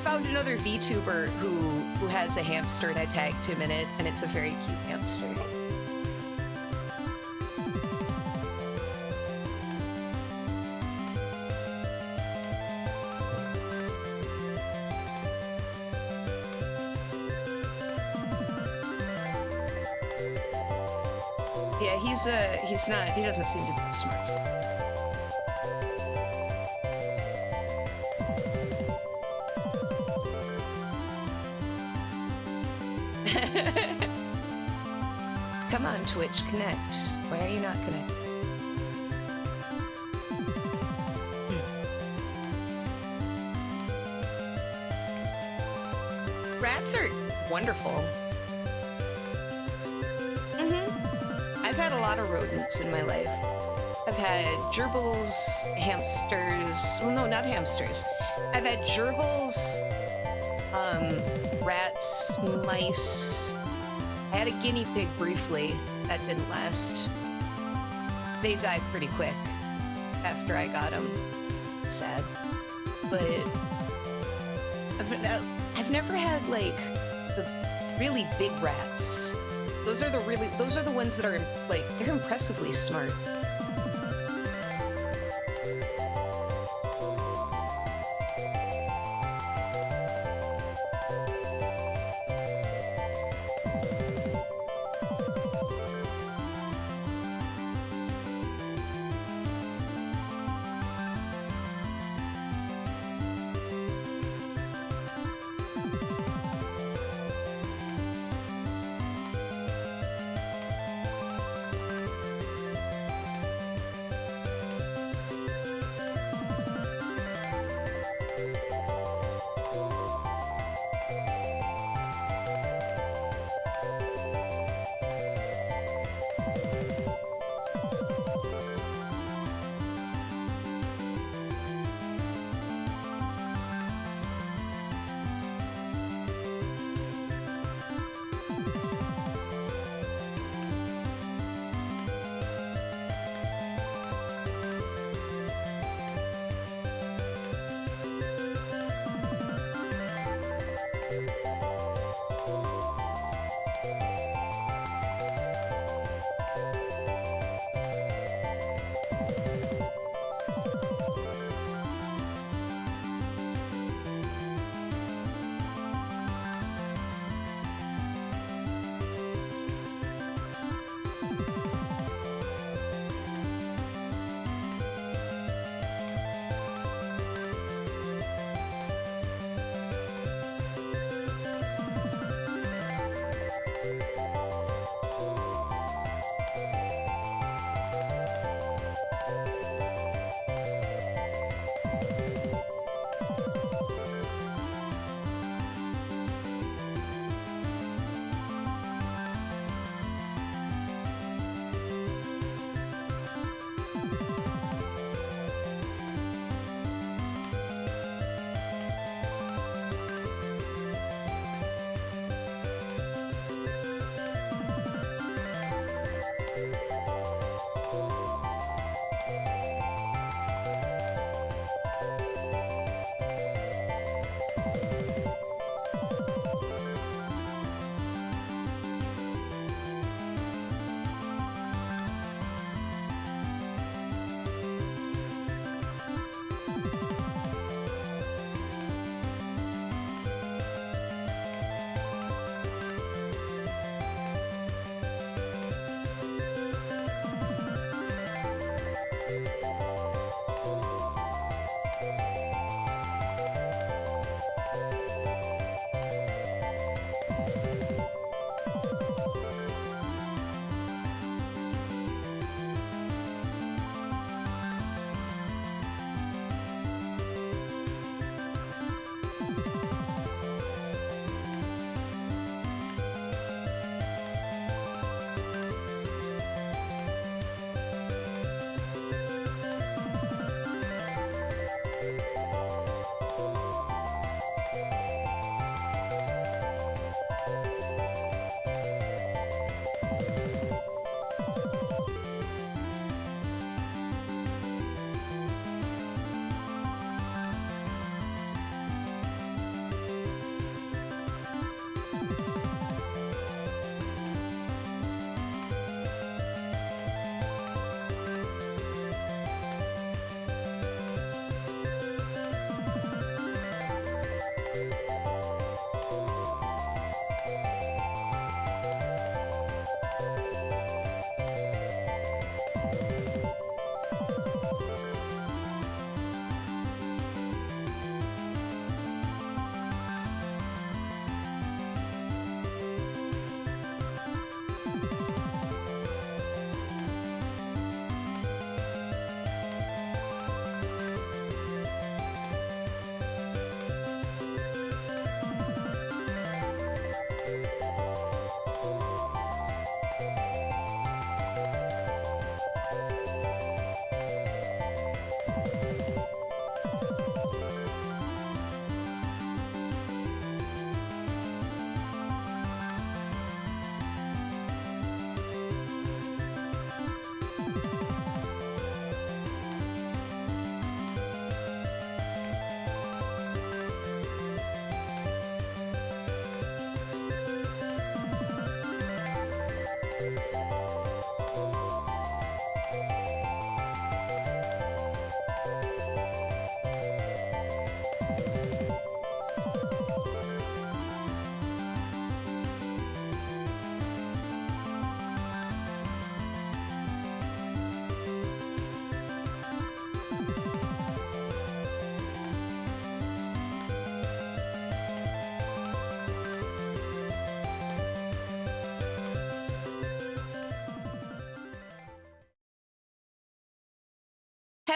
found another VTuber who has a hamster, and I tagged him in it, and it's a very cute hamster. Yeah, he doesn't seem to be the smartest. Come on, Twitch, connect. Why are you not connected? Rats are wonderful. I've had a lot of rodents in my life. I've had gerbils, hamsters. Well, no, not hamsters. I've had gerbils, rats, mice. I had a guinea pig briefly. That didn't last. They died pretty quick after I got them. Sad. But I've never had, like, the really big rats. Those are the ones that are, like, they're impressively smart.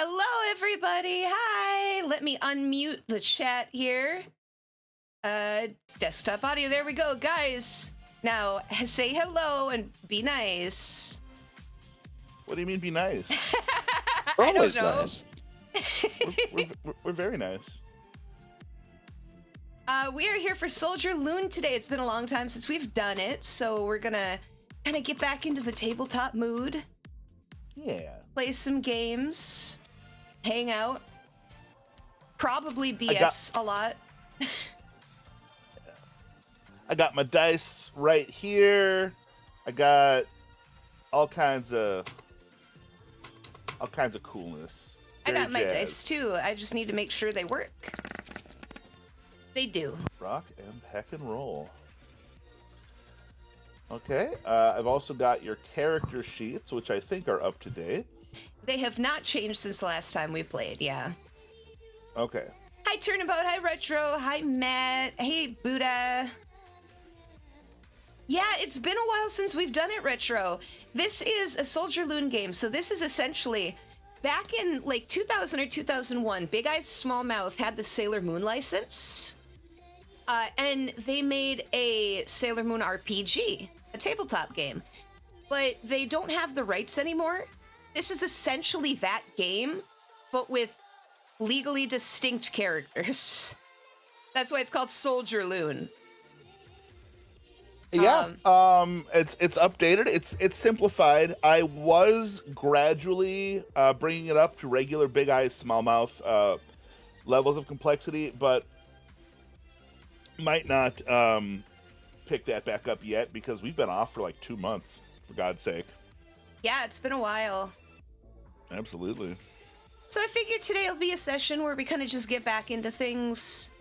Hello, everybody. Hi. Let me unmute the chat here. Desktop audio. There we go, guys. Now say hello and be nice. What do you mean, be nice? I don't know. Nice. We're very nice. We are here for Soldier Lune today. It's been a long time since we've done it, so we're gonna kind of get back into the tabletop mood. Yeah. Play some games, hang out, probably BS a lot. I got my dice right here. I got all kinds of coolness. I Very got my jazzed. dice too. I just need to make sure they work. They do. Rock and peck and roll. Okay. I've also got your character sheets, which I think are up to date. They have not changed since the last time we played, yeah. Okay. Hi, Turnabout. Hi, Retro. Hi, Matt. Hey, Buddha. Yeah, it's been a while since we've done it, Retro. This is a Soldier Lune game, so this is essentially... Back in, like, 2000 or 2001, Big Eyes Small Mouth had the Sailor Moon license. And they made a Sailor Moon RPG, a tabletop game. But they don't have the rights anymore. This is essentially that game, but with legally distinct characters. That's why it's called Soldier Lune. Yeah, it's updated. It's simplified. I was gradually bringing it up to regular Big Eyes Smallmouth levels of complexity, but might not pick that back up yet because we've been off for like 2 months. For God's sake. Yeah, it's been a while. Absolutely. So I figured today will be a session where we kind of just get back into things.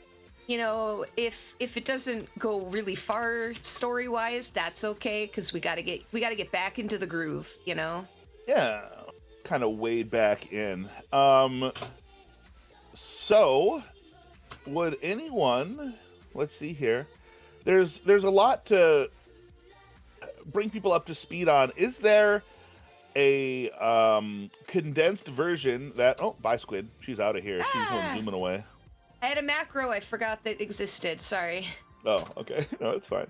You know, if it doesn't go really far story-wise, that's okay, because we gotta get back into the groove, you know? Yeah, kind of wade back in. So, would anyone... Let's see here. There's a lot to bring people up to speed on. Is there a condensed version that... Oh, bye, Squid. She's out of here. She's home zooming away. I had a macro I forgot that existed. Sorry. Oh, okay. No, it's fine.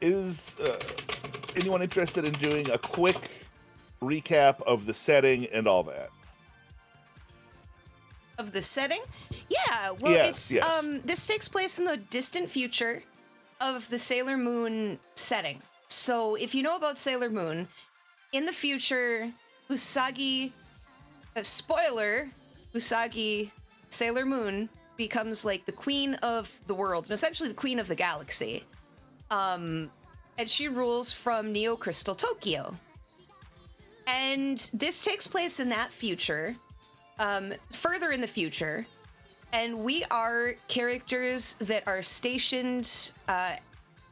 Is anyone interested in doing a quick recap of the setting and all that? Of the setting? Yeah. Well, Yes. this takes place in the distant future of the Sailor Moon setting. So if you know about Sailor Moon, in the future, Usagi, spoiler, Usagi, Sailor Moon, becomes like the queen of the world, and essentially the queen of the galaxy. And she rules from Neo Crystal Tokyo. And this takes place in that future, further in the future. And we are characters that are stationed,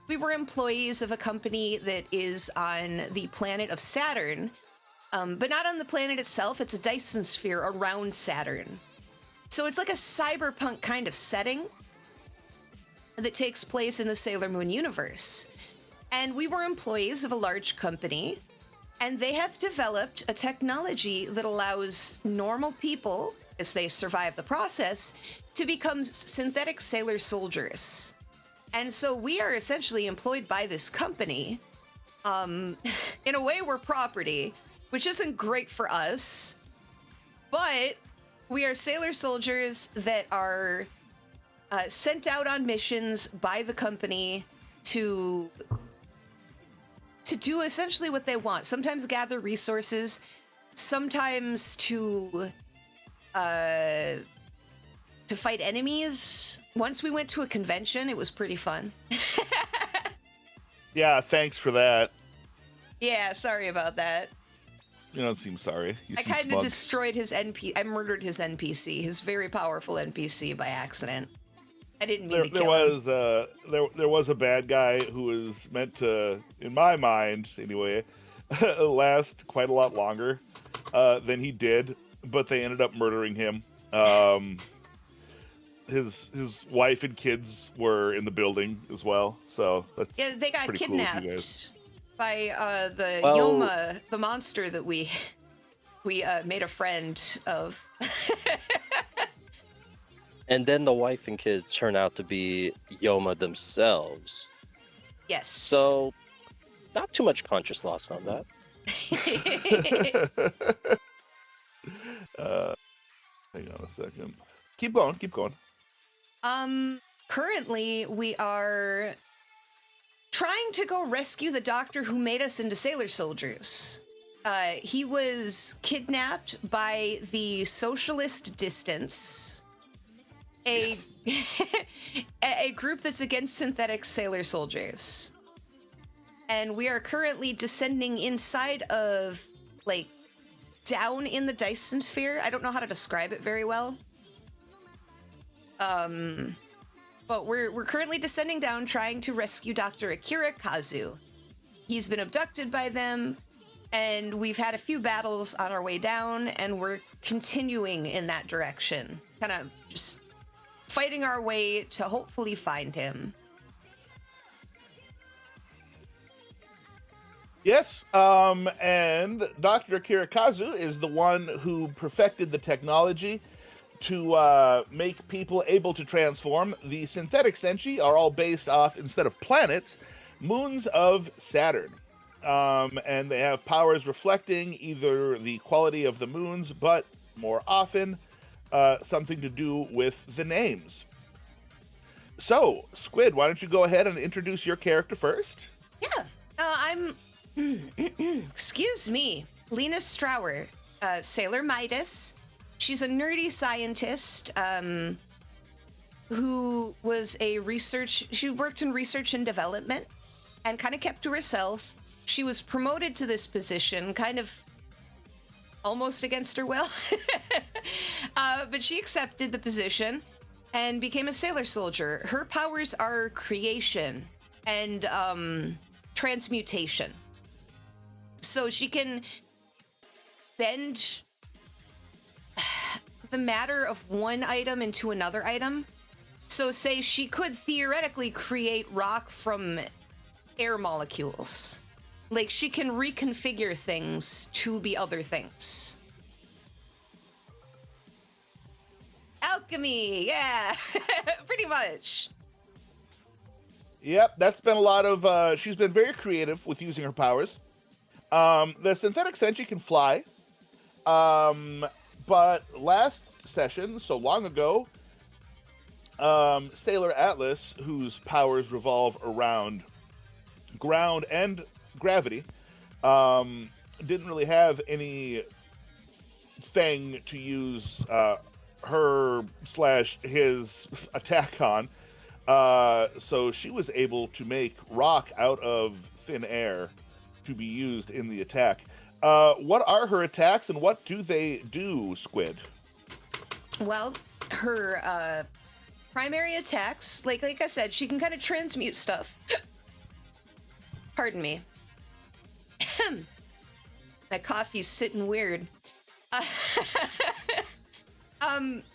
we were employees of a company that is on the planet of Saturn, but not on the planet itself. It's a Dyson sphere around Saturn. So it's like a cyberpunk kind of setting that takes place in the Sailor Moon universe. And we were employees of a large company, and they have developed a technology that allows normal people, as they survive the process, to become synthetic sailor soldiers. And so we are essentially employed by this company. In a way, we're property, which isn't great for us, but we are sailor soldiers that are sent out on missions by the company to do essentially what they want. Sometimes gather resources, sometimes to fight enemies. Once we went to a convention, it was pretty fun. Yeah, thanks for that. Yeah, sorry about that. You don't seem sorry. I kind of destroyed his I murdered his NPC, his very powerful NPC, by accident. I didn't mean to kill him. There was a bad guy who was meant to, in my mind anyway, last quite a lot longer than he did, but they ended up murdering him. His wife and kids were in the building as well, so that's they got pretty kidnapped cool of you guys. by the Yoma, the monster that we We made a friend of. And then the wife and kids turn out to be Yoma themselves. Yes. So, not too much conscious loss on that. Hang on a second. Keep going. Keep going. Currently, we are trying to go rescue the doctor who made us into sailor soldiers. He was kidnapped by the Socialist Distance, a group that's against synthetic sailor soldiers. And we are currently descending inside of, like, down in the Dyson sphere. I don't know how to describe it very well. But we're currently descending down trying to rescue Dr. Akira Kazu. He's been abducted by them, and we've had a few battles on our way down, and we're continuing in that direction. Kind of just fighting our way to hopefully find him. Yes, and Dr. Akira Kazu is the one who perfected the technology to make people able to transform. The synthetic senshi are all based off, instead of planets, moons of Saturn. And they have powers reflecting either the quality of the moons, but more often, something to do with the names. So, Squid, why don't you go ahead and introduce your character first? Yeah, I'm... excuse me. Lena Strauer, Sailor Midas. She's a nerdy scientist who was she worked in research and development and kind of kept to herself. She was promoted to this position kind of almost against her will, but she accepted the position and became a sailor soldier. Her powers are creation and transmutation. So she can bend the matter of one item into another item. So say she could theoretically create rock from air molecules. Like, she can reconfigure things to be other things. Alchemy, yeah, pretty much. Yep, that's been a lot of, she's been very creative with using her powers. The synthetic senshi can fly, but last session, so long ago, Sailor Atlas, whose powers revolve around ground and gravity, didn't really have any thing to use her/his attack on. So she was able to make rock out of thin air to be used in the attack. What are her attacks and what do they do, Squid? Well, her primary attacks, like I said, she can kind of transmute stuff. Pardon me. My coffee's sitting weird.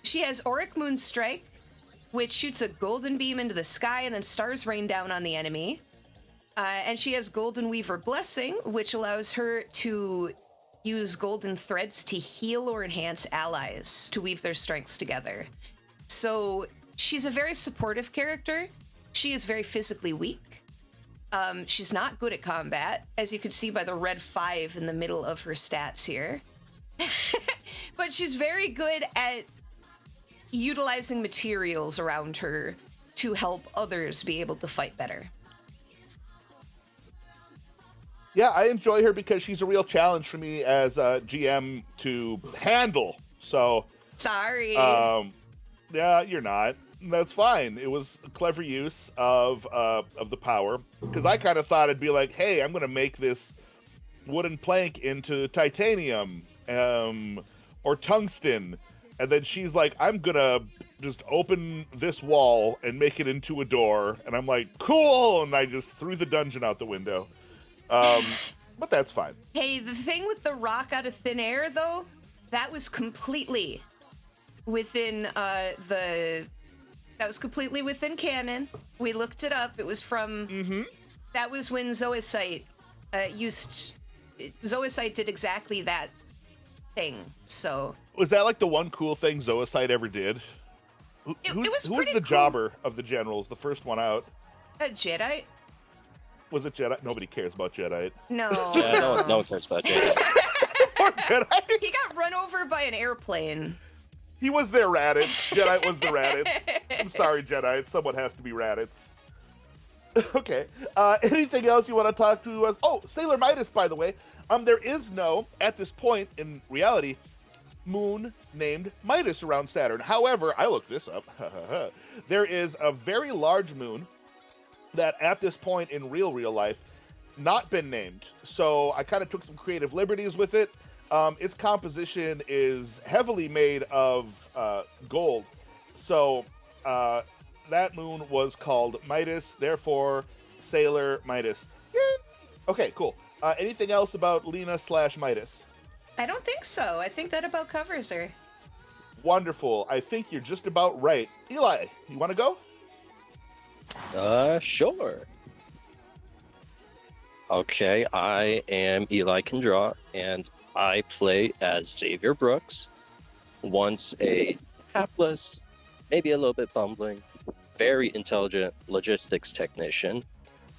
She has Auric Moonstrike, which shoots a golden beam into the sky and then stars rain down on the enemy. And she has Golden Weaver Blessing, which allows her to use golden threads to heal or enhance allies to weave their strengths together. So she's a very supportive character. She is very physically weak. She's not good at combat, as you can see by the red 5 in the middle of her stats here. But she's very good at utilizing materials around her to help others be able to fight better. Yeah, I enjoy her because she's a real challenge for me as a GM to handle. So, sorry. Yeah, you're not. That's fine. It was a clever use of the power, because I kind of thought it'd be like, hey, I'm gonna make this wooden plank into titanium, or tungsten, and then she's like, I'm gonna just open this wall and make it into a door, and I'm like, cool, and I just threw the dungeon out the window. But that's fine. Hey, the thing with the rock out of thin air, though, that was completely within that was completely within canon. We looked it up. It was from that was when Zoisite Zoisite did exactly that thing. So Was that like the one cool thing Zoicide ever did? it Who was was pretty the cool. jobber of the generals, the first one out? A Jedi? Was it Jedi? Nobody cares about Jedi. No. Yeah, no one cares about Jedi. Poor Jedi. He got run over by an airplane. He was their Raditz. Jedi was the Raditz. I'm sorry, Jedi. Someone has to be Raditz. Okay. Anything else you want to talk to us? Oh, Sailor Midas, by the way. There is no, at this point in reality, moon named Midas around Saturn. However, I looked this up. There is a very large moon that at this point in real life not been named. So I kind of took some creative liberties with it. Its composition is heavily made of gold. So that moon was called Midas, therefore Sailor Midas. Yeah. Okay, cool. Anything else about Lena/Midas? I don't think so. I think that about covers her. Wonderful. I think you're just about right. Eli, you want to go? Sure. Okay, I am Eli Kendra, and I play as Xavier Brooks, once a hapless, maybe a little bit bumbling, very intelligent logistics technician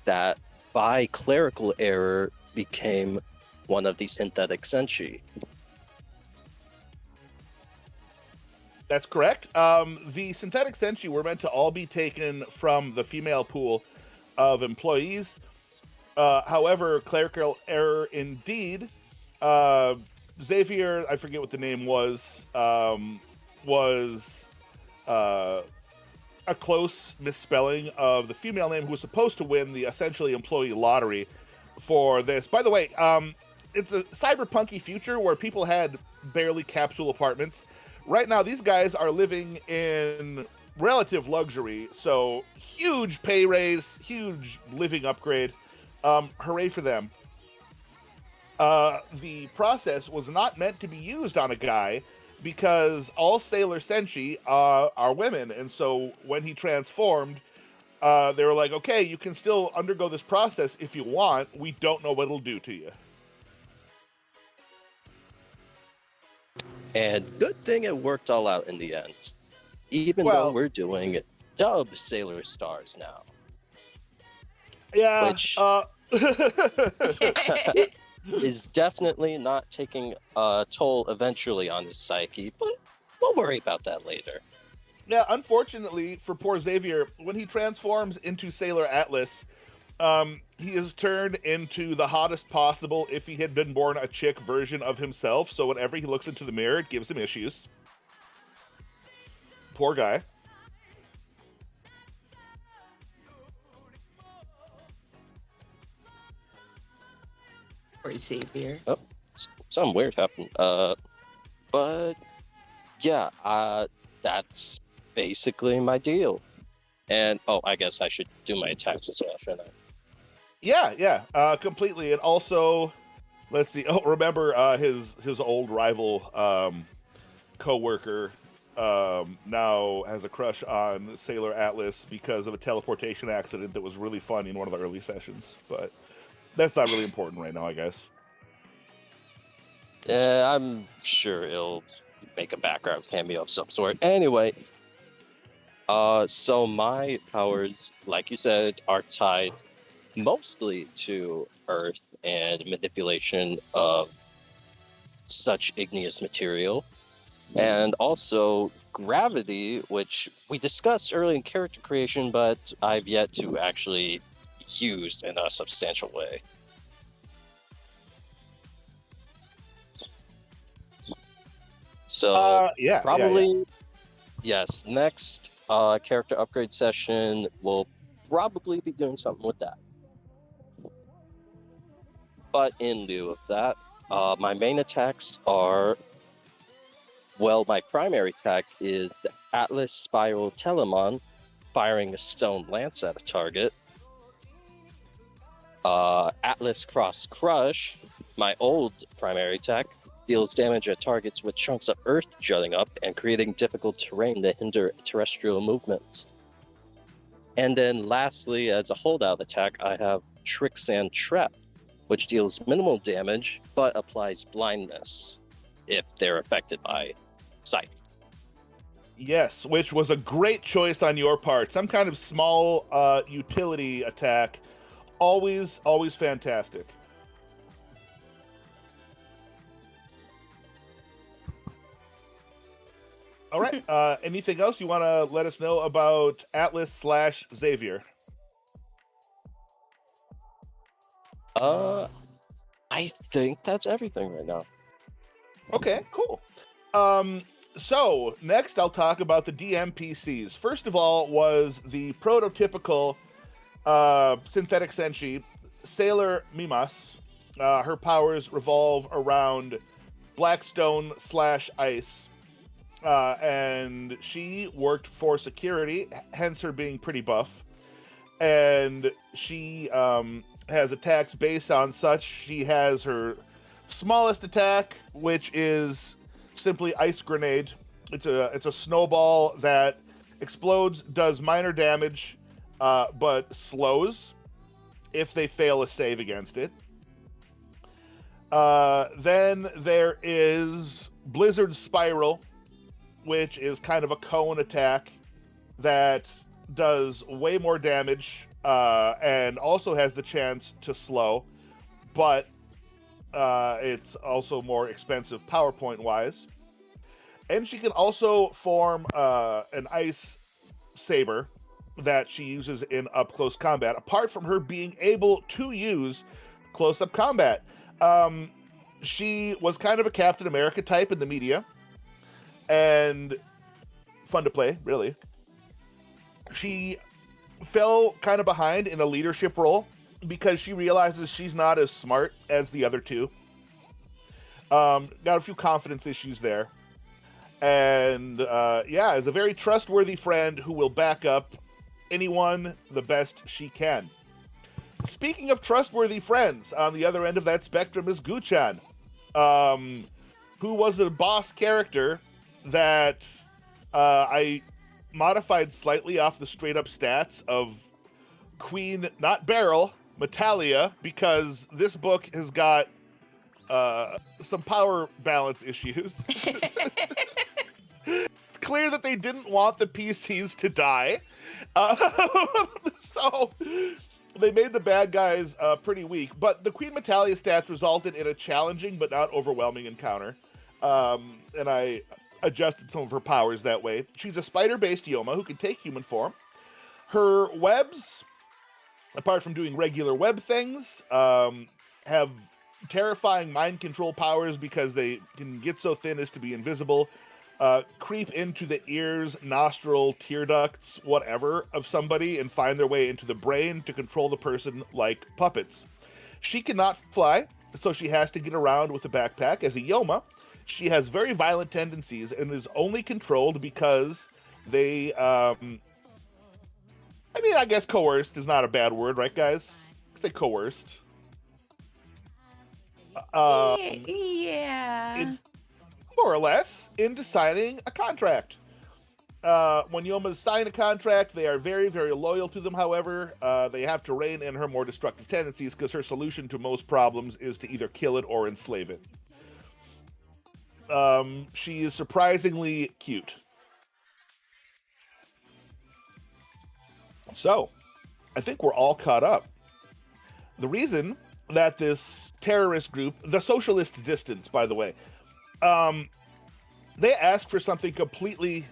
that, by clerical error, became one of the synthetic Senshi. That's correct. The synthetic Senshi were meant to all be taken from the female pool of employees. However, clerical error indeed. Xavier, I forget what the name was a close misspelling of the female name who was supposed to win the essentially employee lottery for this. By the way, it's a cyberpunky future where people had barely capsule apartments. Right now, these guys are living in relative luxury, so huge pay raise, huge living upgrade. Hooray for them. The process was not meant to be used on a guy because all Sailor Senshi are women, and so when he transformed, they were like, okay, you can still undergo this process if you want. We don't know what it'll do to you. And good thing it worked all out in the end. Even though we're doing dub Sailor Stars now. Yeah. Which is definitely not taking a toll eventually on his psyche, but we'll worry about that later. Yeah, unfortunately for poor Xavier, when he transforms into Sailor Atlas, he is turned into the hottest possible if he had been born a chick version of himself, so whenever he looks into the mirror, it gives him issues. Poor guy. Or Xavier. Oh, something weird happened. But yeah, that's basically my deal. And I guess I should do my attacks as well, shouldn't I? Yeah, completely. And also, let's see. Oh, remember his old rival, co-worker, now has a crush on Sailor Atlas because of a teleportation accident that was really funny in one of the early sessions. But that's not really important right now, I guess. I'm sure he'll make a background cameo of some sort. Anyway, so my powers, like you said, are tied mostly to Earth and manipulation of such igneous material, and also gravity, which we discussed early in character creation, but I've yet to actually use in a substantial way. So probably yes. Next character upgrade session, we'll probably be doing something with that. But in lieu of that, my main attacks are, well, my primary attack is the Atlas Spiral Telemon, firing a stone lance at a target. Atlas Cross Crush, my old primary attack, deals damage at targets with chunks of earth jutting up and creating difficult terrain to hinder terrestrial movement. And then lastly, as a holdout attack, I have Tricksand Trap, which deals minimal damage but applies blindness. if they're affected by sight. Yes, which was a great choice on your part. Some kind of small utility attack. Always fantastic. All right. Anything else you want to let us know about Atlas/Xavier? I think that's everything right now. Okay, cool. So next I'll talk about the DMPCs. First of all was the prototypical synthetic senshi, Sailor Mimas. Her powers revolve around Blackstone/Ice. And she worked for security, hence her being pretty buff. And she has attacks based on such. She has her smallest attack, which is simply Ice Grenade. It's a snowball that explodes, does minor damage, but slows if they fail a save against it. Then there is Blizzard Spiral, which is kind of a cone attack that does way more damage and also has the chance to slow, but it's also more expensive PowerPoint wise. And she can also form an ice saber that she uses in up close combat, apart from her being able to use close up combat. She was kind of a Captain America type in the media, and fun to play, really. She fell kind of behind in a leadership role because she realizes she's not as smart as the other two. Got a few confidence issues there. And is a very trustworthy friend who will back up anyone the best she can. Speaking of trustworthy friends, on the other end of that spectrum is Guchan, who was a boss character that I modified slightly off the straight up stats of Queen, not Beryl, Metalia, because this book has got some power balance issues. It's clear that they didn't want the PCs to die. So they made the bad guys pretty weak. But the Queen Metalia stats resulted in a challenging but not overwhelming encounter. And I adjusted some of her powers that way. She's a spider-based Yoma who can take human form. Her webs, apart from doing regular web things, have terrifying mind control powers because they can get so thin as to be invisible, creep into the ears, nostril, tear ducts, whatever, of somebody and find their way into the brain to control the person like puppets. She cannot fly, so she has to get around with a backpack. As a Yoma, she has very violent tendencies and is only controlled because they, I guess coerced is not a bad word, right, guys? Say coerced. Yeah. More or less, into signing a contract. When Yomas sign a contract, they are very, very loyal to them. However, they have to rein in her more destructive tendencies because her solution to most problems is to either kill it or enslave it. She is surprisingly cute. So, I think we're all caught up. The reason that this terrorist group, the Socialist Distance, by the way, they asked for something completely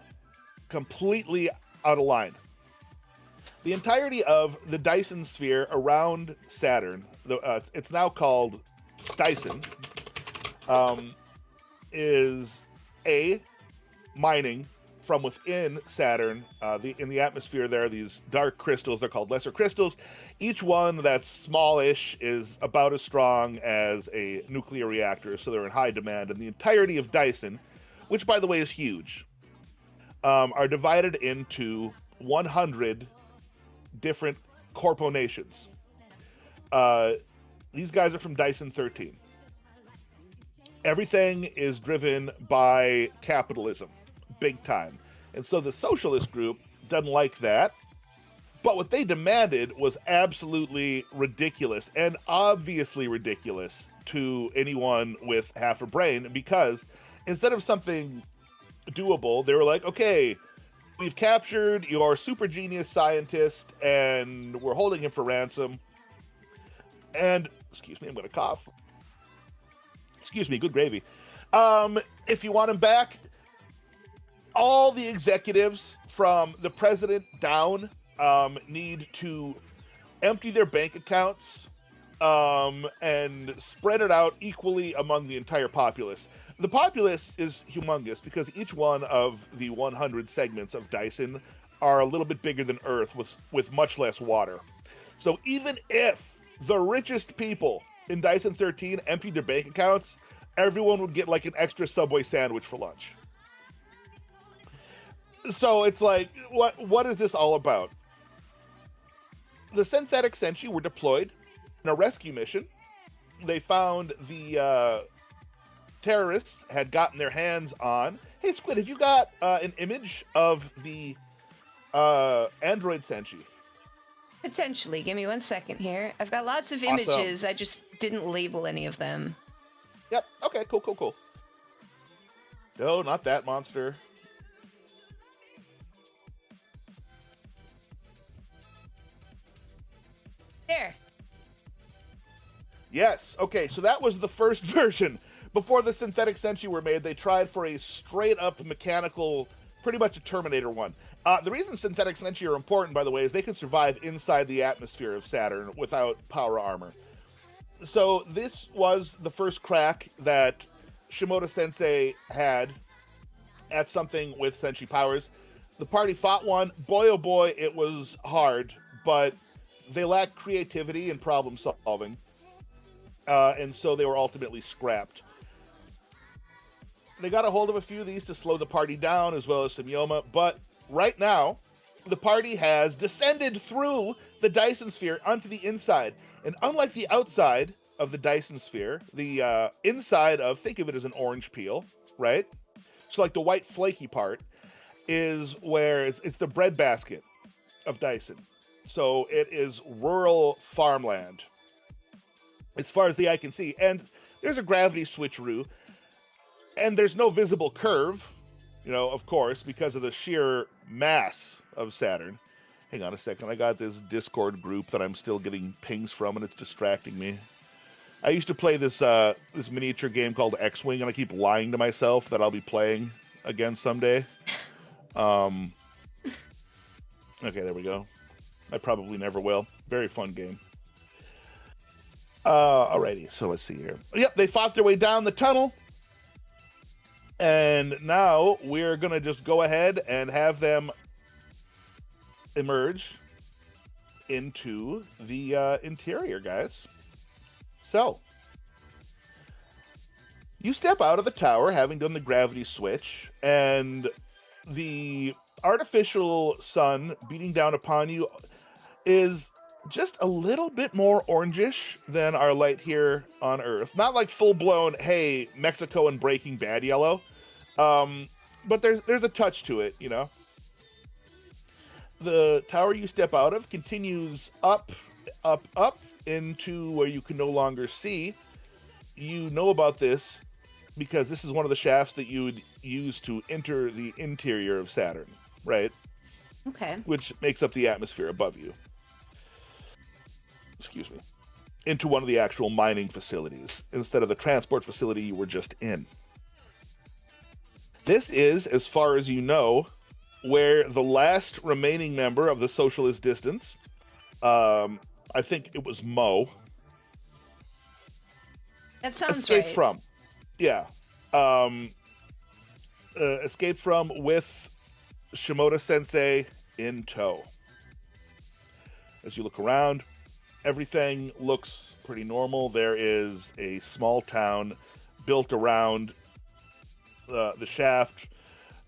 out of line. The entirety of the Dyson sphere around Saturn, it's now called Dyson, is mining from within Saturn. In the atmosphere, there are these dark crystals. They're called lesser crystals. Each one that's smallish is about as strong as a nuclear reactor, so they're in high demand. And the entirety of Dyson, which, by the way, is huge, are divided into 100 different corporations. These guys are from Dyson 13. Everything is driven by capitalism, big time. And so the socialist group doesn't like that. But what they demanded was absolutely ridiculous and obviously ridiculous to anyone with half a brain, because instead of something doable, they were like, okay, we've captured your super genius scientist and we're holding him for ransom. And, excuse me, I'm going to cough. Excuse me, good gravy. If you want him back, all the executives from the president down need to empty their bank accounts and spread it out equally among the entire populace. The populace is humongous because each one of the 100 segments of Dyson are a little bit bigger than Earth with much less water. So even if the richest people in Dyson 13 emptied their bank accounts, everyone would get like an extra Subway sandwich for lunch. So it's like, what is this all about? The synthetic Senshi were deployed in a rescue mission. They found the terrorists had gotten their hands on. Hey, Squid, have you got an image of the android Senshi? Potentially. Give me 1 second here. I've got lots of Awesome. images. I just didn't label any of them. Yep. Okay, cool. No, not that monster. There. Yes. Okay, so that was the first version. Before the synthetic Senshi were made, they tried for a straight-up mechanical, pretty much a Terminator one. The reason synthetic Senshi are important, by the way, is they can survive inside the atmosphere of Saturn without power armor. So this was the first crack that Shimoda-sensei had at something with Senshi powers. The party fought one. Boy, oh boy, it was hard, but they lacked creativity and problem solving. And so they were ultimately scrapped. They got a hold of a few of these to slow the party down, as well as some Yoma, but right now, the party has descended through the Dyson sphere onto the inside. And unlike the outside of the Dyson sphere, the inside of, think of it as an orange peel, right? So like the white flaky part is where it's the breadbasket of Dyson. So it is rural farmland, as far as the eye can see. And there's a gravity switcheroo, and there's no visible curve, of course, because of the sheer mass of Saturn. Hang on a second. I got this Discord group that I'm still getting pings from, and it's distracting me. I used to play this miniature game called X-Wing, and I keep lying to myself that I'll be playing again someday. Okay, there we go. I probably never will. Very fun game. Alrighty, so let's see here. Yep, they fought their way down the tunnel. And now we're going to just go ahead and have them emerge into the interior, guys. So, you step out of the tower, having done the gravity switch, and the artificial sun beating down upon you is just a little bit more orangish than our light here on Earth. Not like full-blown, hey, Mexico and Breaking Bad yellow, but there's a touch to it, The tower you step out of continues up into where you can no longer see. You know about this because this is one of the shafts that you would use to enter the interior of Saturn, right? Okay. Which makes up the atmosphere above you. Excuse me. Into one of the actual mining facilities instead of the transport facility you were just in. This is, as far as you know, where the last remaining member of the Socialist Distance, I think it was Mo, That sounds escaped right. from. Yeah. Escaped from with Shimoda Sensei in tow. As you look around, everything looks pretty normal. There is a small town built around the shaft.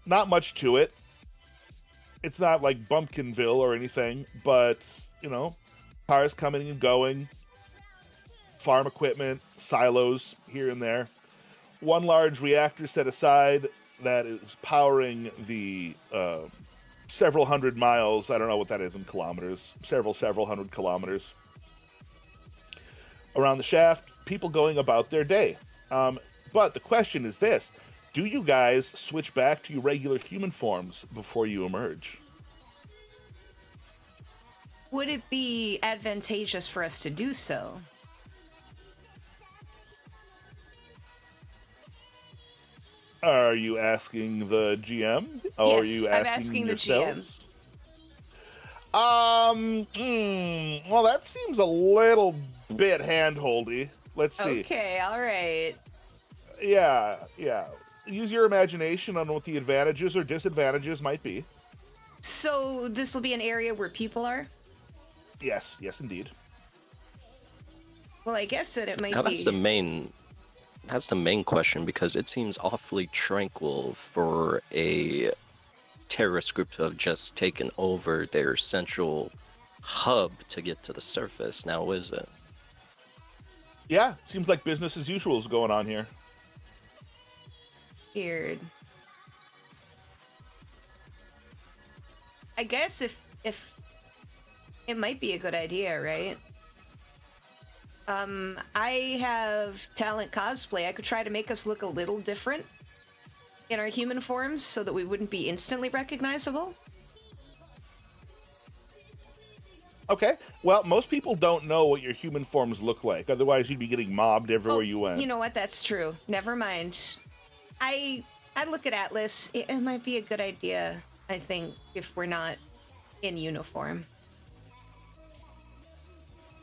Not much to it. It's not like Bumpkinville or anything, but, cars coming and going, farm equipment, silos here and there. One large reactor set aside that is powering the several hundred miles, I don't know what that is in kilometers, several hundred kilometers around the shaft, people going about their day. But the question is this: do you guys switch back to your regular human forms before you emerge? Would it be advantageous for us to do so? Are you asking the GM? Or are you Yes, I'm asking asking the GM. yourselves? Well, that seems a little bit handholdy. Let's see. Okay, all right. Yeah. Use your imagination on what the advantages or disadvantages might be. So this will be an area where people are? Yes, indeed. Well, I guess that it might Now be. that's the main question, because it seems awfully tranquil for a terrorist group to have just taken over their central hub to get to the surface. Now, is it? Yeah, seems like business as usual is going on here. Weird. I guess if it might be a good idea, right? I have talent cosplay. I could try to make us look a little different in our human forms so that we wouldn't be instantly recognizable. Okay. Well, most people don't know what your human forms look like. Otherwise, you'd be getting mobbed everywhere you went. You know what? That's true. Never mind. I look at Atlas. It might be a good idea, I think, if we're not in uniform.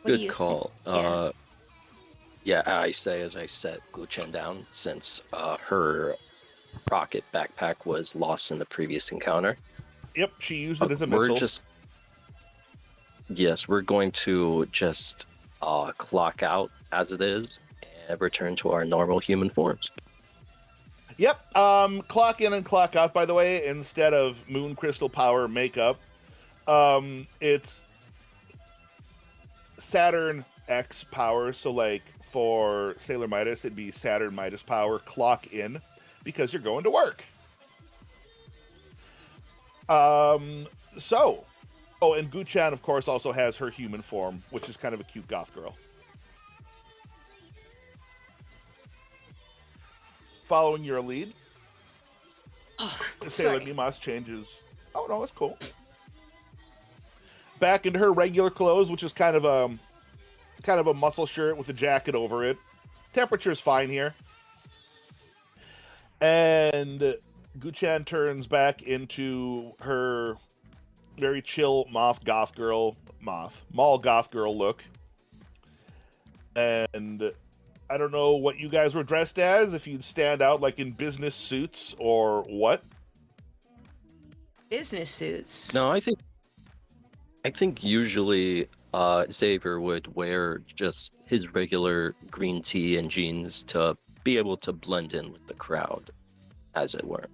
What do Good you call. think? Yeah, I say as I set Guchen down, since her rocket backpack was lost in the previous encounter. Yep, she used it as a missile. We're going to just clock out as it is and return to our normal human forms. Yep. Clock in and clock out, by the way, instead of moon crystal power makeup. It's Saturn X power. So, like, for Sailor Midas, it'd be Saturn Midas power. Clock in, because you're going to work. Oh, and Guchan, of course, also has her human form, which is kind of a cute goth girl. Following your lead, Sailor Sorry. Mimas changes. Oh no, it's cool. Back into her regular clothes, which is kind of a muscle shirt with a jacket over it. Temperature's fine here. And Guchan turns back into her very chill mall goth girl look. And I don't know what you guys were dressed as, if you'd stand out like in business suits or what. Business suits. No, I think usually Xavier would wear just his regular green tee and jeans to be able to blend in with the crowd, as it were.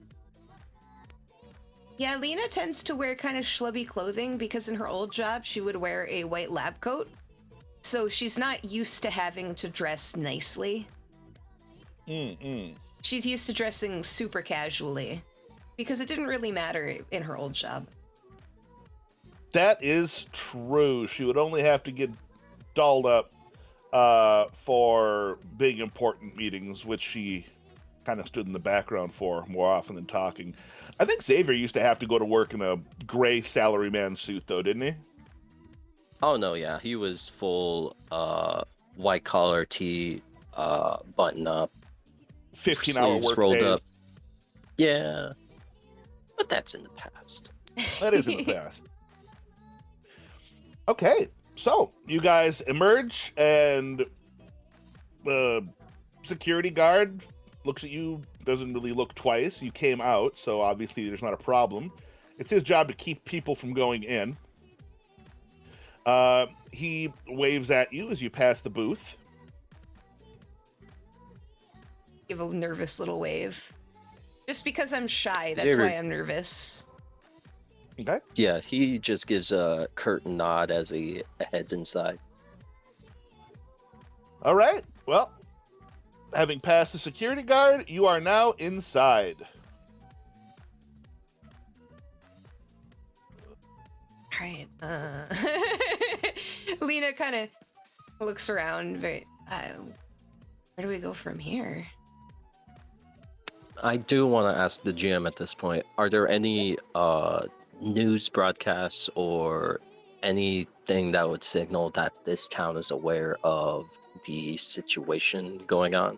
Yeah, Lena tends to wear kind of schlubby clothing because in her old job she would wear a white lab coat. So she's not used to having to dress nicely. She's used to dressing super casually because it didn't really matter in her old job. That is true. She would only have to get dolled up for big important meetings, which she kind of stood in the background for more often than talking. I think Xavier used to have to go to work in a gray salaryman suit, though, didn't he? Oh no, yeah, he was full white collar tee, button up, 15-hour work rolled days. up. Yeah, but that's in the past. That is in the past. Okay, so you guys emerge, and the security guard looks at you, doesn't really look twice. You came out, so obviously there's not a problem. It's his job to keep people from going in. He waves at you as you pass the booth. Give a nervous little wave. Just because I'm shy, that's Xavier. why I'm nervous. Okay. Yeah, he just gives a curtain nod as he heads inside. All right. Well, having passed the security guard, you are now inside. All right. Lena kind of looks around. Where do we go from here? I do want to ask the GM at this point, are there any news broadcasts or anything that would signal that this town is aware of the situation going on?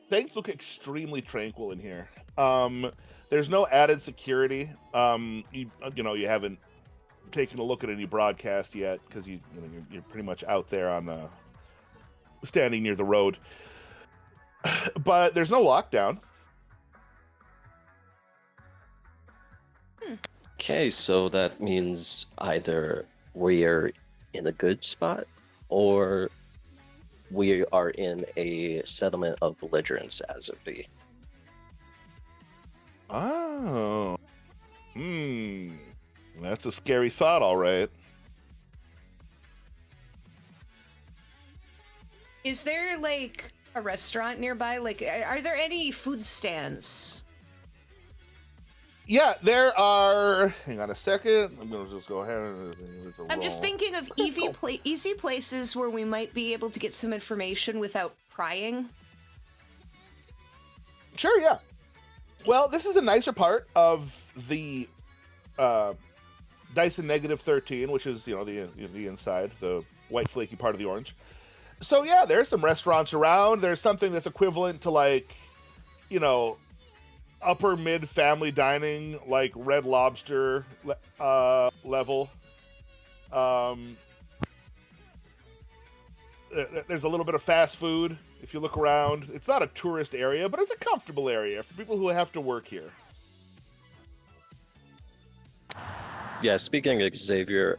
Things look extremely tranquil in here. There's no added security. You haven't taken a look at any broadcast yet because you're pretty much out there on the standing near the road. But there's no lockdown. Okay, so that means either we're in a good spot or we are in a settlement of belligerence as of be. Oh. That's a scary thought, all right. Is there like a restaurant nearby? Like, are there any food stands? Yeah, there are. Hang on a second. I'm gonna just go ahead and. I'm just thinking of easy places where we might be able to get some information without prying. Sure, yeah. Well, this is a nicer part of the Dyson -13, which is the inside, the white flaky part of the orange. So yeah, there's some restaurants around. There's something that's equivalent to like, upper mid family dining, like Red Lobster level. There's a little bit of fast food. If you look around, it's not a tourist area, but it's a comfortable area for people who have to work here. Yeah, speaking of Xavier,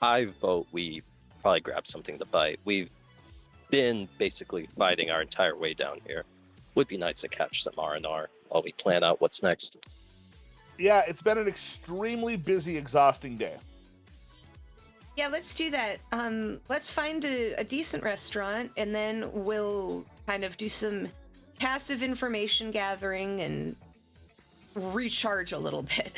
I vote we probably grab something to bite. We've been basically fighting our entire way down here. Would be nice to catch some R&R while we plan out what's next. Yeah, it's been an extremely busy, exhausting day. Yeah, let's do that. Let's find a decent restaurant, and then we'll kind of do some passive information gathering and recharge a little bit.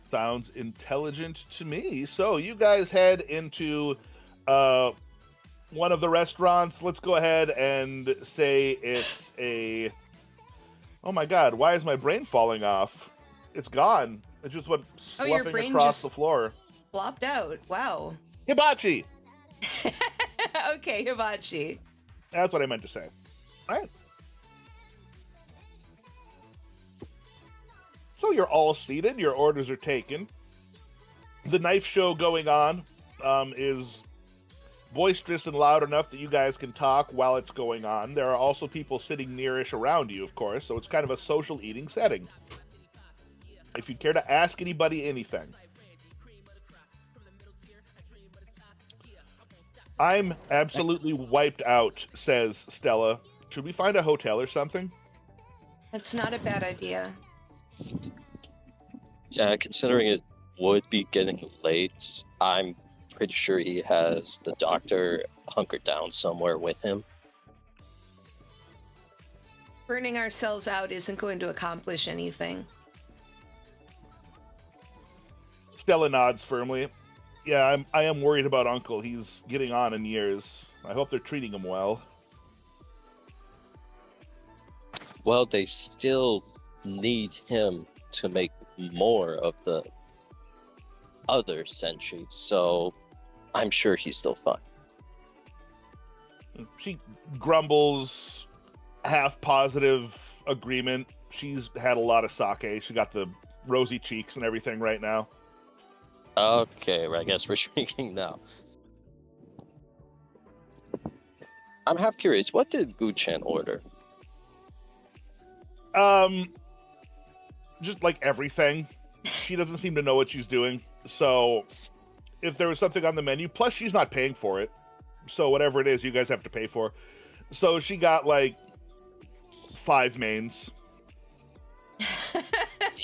Sounds intelligent to me. So you guys head into one of the restaurants. Let's go ahead and say it's a... Oh my god, why is my brain falling off? It's gone. It just went sloughing across the floor. Flopped out. Wow. Hibachi! Okay, hibachi. That's what I meant to say. All right. So you're all seated. Your orders are taken. The knife show going on is boisterous and loud enough that you guys can talk while it's going on. There are also people sitting nearish around you, of course, so it's kind of a social eating setting. If you care to ask anybody anything. I'm absolutely wiped out, says Stella. Should we find a hotel or something? That's not a bad idea. Yeah, considering it would be getting late, I'm pretty sure he has the doctor hunkered down somewhere with him. Burning ourselves out isn't going to accomplish anything. Stella nods firmly. Yeah, I am worried about Uncle. He's getting on in years. I hope they're treating him well. Well, they still need him to make more of the other Senshi, so I'm sure he's still fine. She grumbles, half positive agreement. She's had a lot of sake. She got the rosy cheeks and everything right now. Okay, I guess we're drinking now. I'm half curious, what did Gu-chan order? Just like everything. She doesn't seem to know what she's doing. So if there was something on the menu, plus she's not paying for it. So whatever it is, you guys have to pay for. So she got like 5 mains.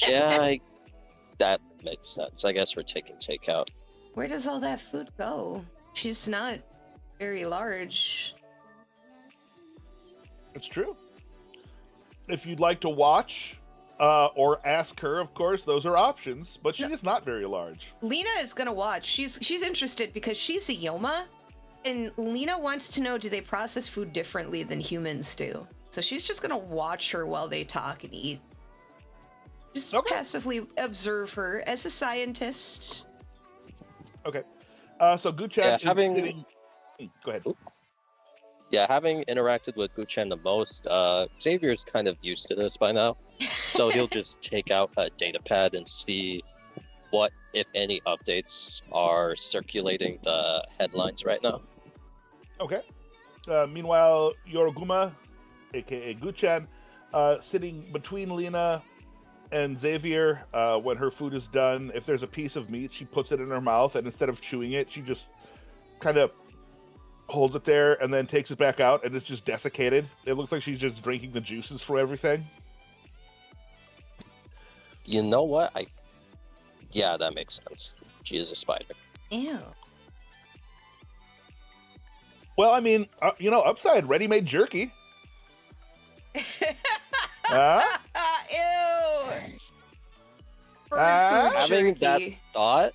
Yeah, that makes sense. I guess we're taking takeout. Where does all that food go? She's not very large. It's true. If you'd like to watch or ask her, of course, those are options. But she is not very large. Lena is gonna watch. She's interested because she's a Yoma, And Lena wants to know, do they process food differently than humans do? So she's just gonna watch her while they talk and eat. Just passively observe her as a scientist. Okay. So Guchan is sitting... Go ahead. Yeah, having interacted with Guchan the most, Xavier's kind of used to this by now. So he'll just take out a data pad and see what, if any, updates are circulating the headlines right now. Okay. Meanwhile, Yoroguma, aka Guchan, sitting between Lena and Xavier. When her food is done, if there's a piece of meat, she puts it in her mouth, and instead of chewing it, she just kind of holds it there and then takes it back out, and it's just desiccated. It looks like she's just drinking the juices for everything. You know what? Yeah, that makes sense. She is a spider. Ew. Well, I mean, upside ready-made jerky. Ew. Having jerky. that thought,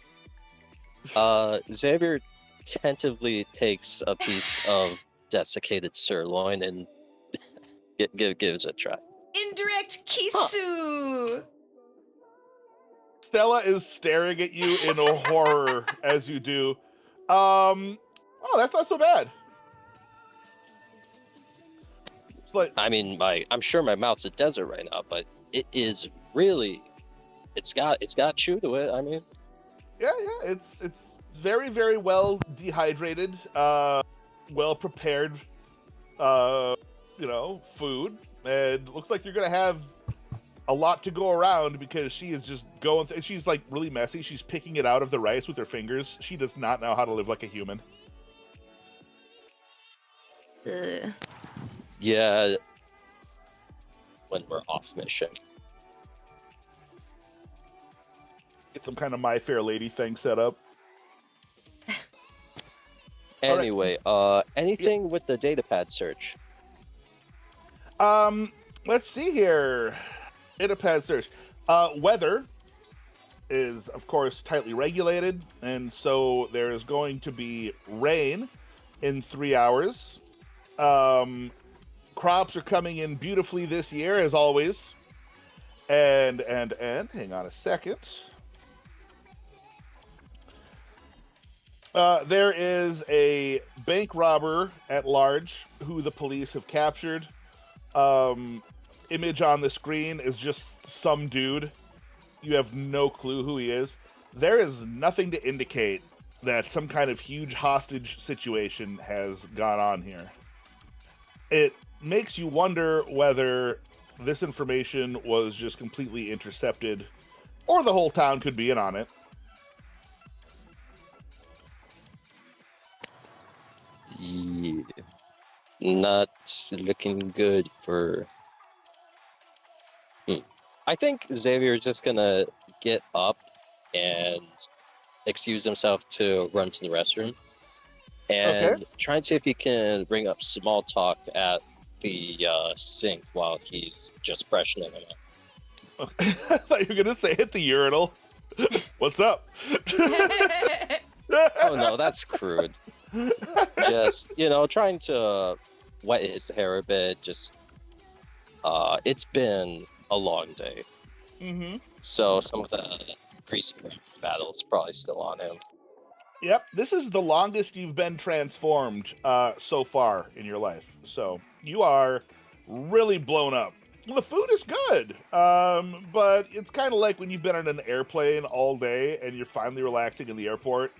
Xavier tentatively takes a piece of desiccated sirloin and gives it a try. Indirect kisu. Stella is staring at you in horror as you do. Oh, that's not so bad. It's like, I mean, I'm sure my mouth's a desert right now, but it is really, it's got chew to it. I mean, yeah, it's very, very well dehydrated, well prepared, food, and looks like you're gonna have a lot to go around because she is just going. She's like really messy. She's picking it out of the rice with her fingers. She does not know how to live like a human. Yeah, when we're off mission. Get some kind of My Fair Lady thing set up. Anyway, anything with the datapad search? Let's see here. Datapad search. Weather is, of course, tightly regulated, and so there is going to be rain in 3 hours. Crops are coming in beautifully this year, as always. And hang on a second. There is a bank robber at large who the police have captured. Image on the screen is just some dude. You have no clue who he is. There is nothing to indicate that some kind of huge hostage situation has gone on here. It makes you wonder whether this information was just completely intercepted, or the whole town could be in on it. Yeah. Not looking good for... I think Xavier is just gonna get up and excuse himself to run to the restroom and try and see if he can bring up small talk at the sink while he's just freshening him up. I thought you were gonna say hit the urinal. What's up? Oh no, that's crude. Just, trying to wet his hair a bit. Just, it's been a long day. Mm-hmm. So some of the greasy battle is probably still on him. Yep, this is the longest you've been transformed so far in your life. So you are really blown up. The food is good, but it's kind of like when you've been on an airplane all day and you're finally relaxing in the airport.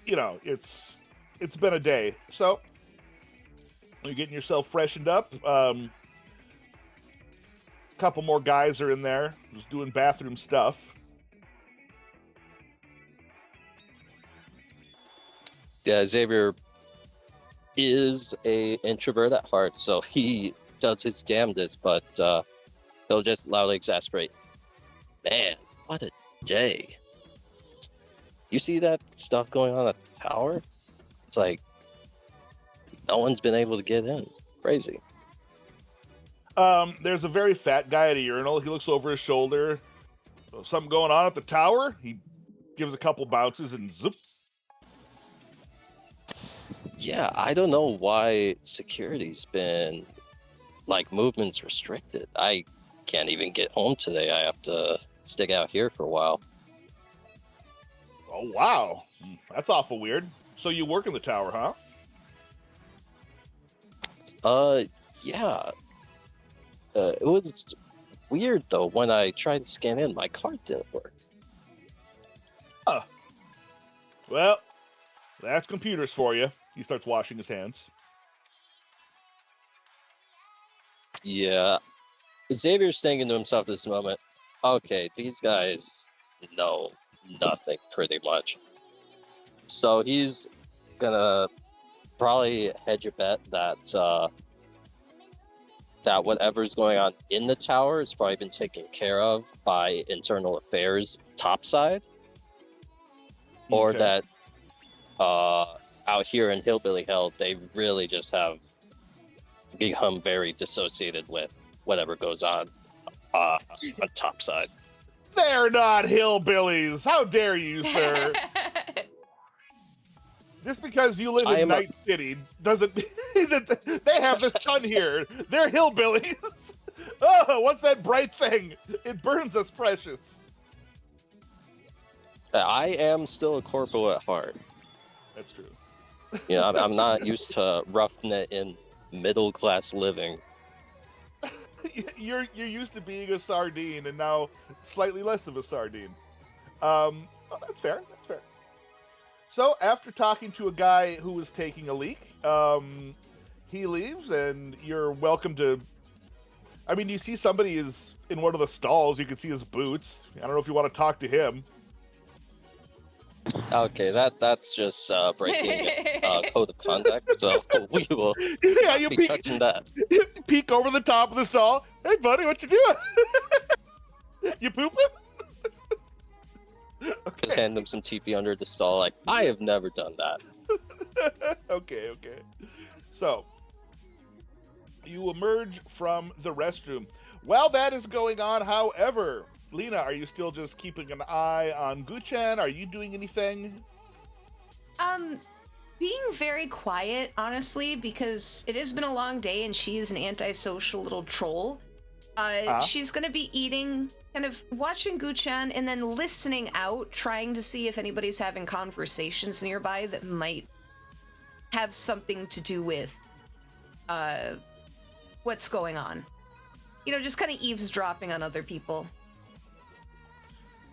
It's been a day. So you're getting yourself freshened up. Couple more guys are in there just doing bathroom stuff. Yeah, Xavier is a introvert at heart, so he does his damnedest, but he'll just loudly exasperate. Man, what a day. You see that stuff going on at the tower? It's like no one's been able to get in. Crazy. There's a very fat guy at a urinal. He looks over his shoulder. Something going on at the tower? He gives a couple bounces and zoop. Yeah, I don't know why security's been like movement's restricted. I can't even get home today. I have to stick out here for a while. Oh wow, that's awful weird. So you work in the tower, huh? Yeah. It was weird though. When I tried to scan in, my card didn't work. Well, that's computers for you. He starts washing his hands. Yeah. Xavier's thinking to himself this moment, okay, these guys know nothing pretty much. So he's gonna probably hedge a bet that that whatever's going on in the tower has probably been taken care of by internal affairs topside. Or Okay. that out here in Hillbilly Hell, they really just have become very dissociated with whatever goes on topside. They're not hillbillies. How dare you, sir? Just because you live in Night City doesn't mean that they have the sun here. They're hillbillies. Oh, what's that bright thing? It burns us precious. I am still a corporal at heart. That's true. You know, I'm not used to roughneck in middle class living. You're used to being a sardine, and now slightly less of a sardine. That's fair. That's fair. So after talking to a guy who was taking a leak, he leaves, and you're welcome to. I mean, you see somebody is in one of the stalls. You can see his boots. I don't know if you want to talk to him. Okay, that's just breaking code of conduct. So we will you be peek, touching that. You peek over the top of the stall. Hey, buddy, what you doing? You pooping? Okay. Just hand them some TP under the stall. Like, I have never done that. Okay. So, you emerge from the restroom. While that is going on, however, Lena, are you still just keeping an eye on Guchen? Are you doing anything? Being very quiet, honestly, because it has been a long day and she is an antisocial little troll. She's gonna be eating, kind of watching Guchen, and then listening out, trying to see if anybody's having conversations nearby that might have something to do with what's going on. You know, just kind of eavesdropping on other people.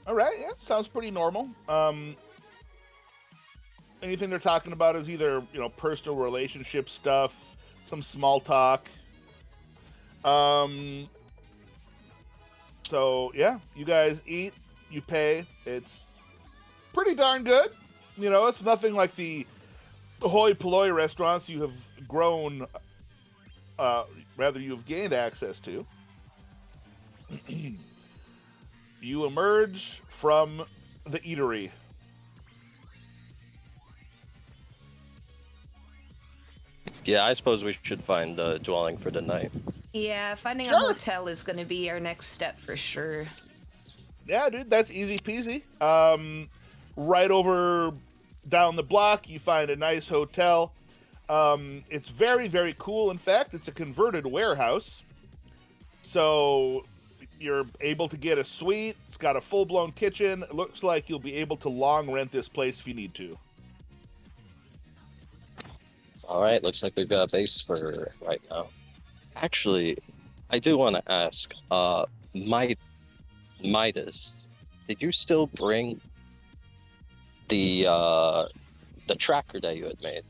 All right, yeah, sounds pretty normal. Anything they're talking about is either, personal relationship stuff, some small talk. So, yeah, you guys eat, you pay. It's pretty darn good. It's nothing like the hoi polloi restaurants you have grown, rather you have gained access to. You emerge from the eatery. Yeah, I suppose we should find a dwelling for the night. Yeah, finding a hotel is going to be our next step for sure. Yeah, dude, that's easy peasy. Right over down the block, you find a nice hotel. It's very, very cool. In fact, it's a converted warehouse. So you're able to get a suite. It's got a full-blown kitchen. It looks like you'll be able to long rent this place if you need to. All right, looks like we've got a base for right now. Actually, I do want to ask, Midas, did you still bring the tracker that you had made?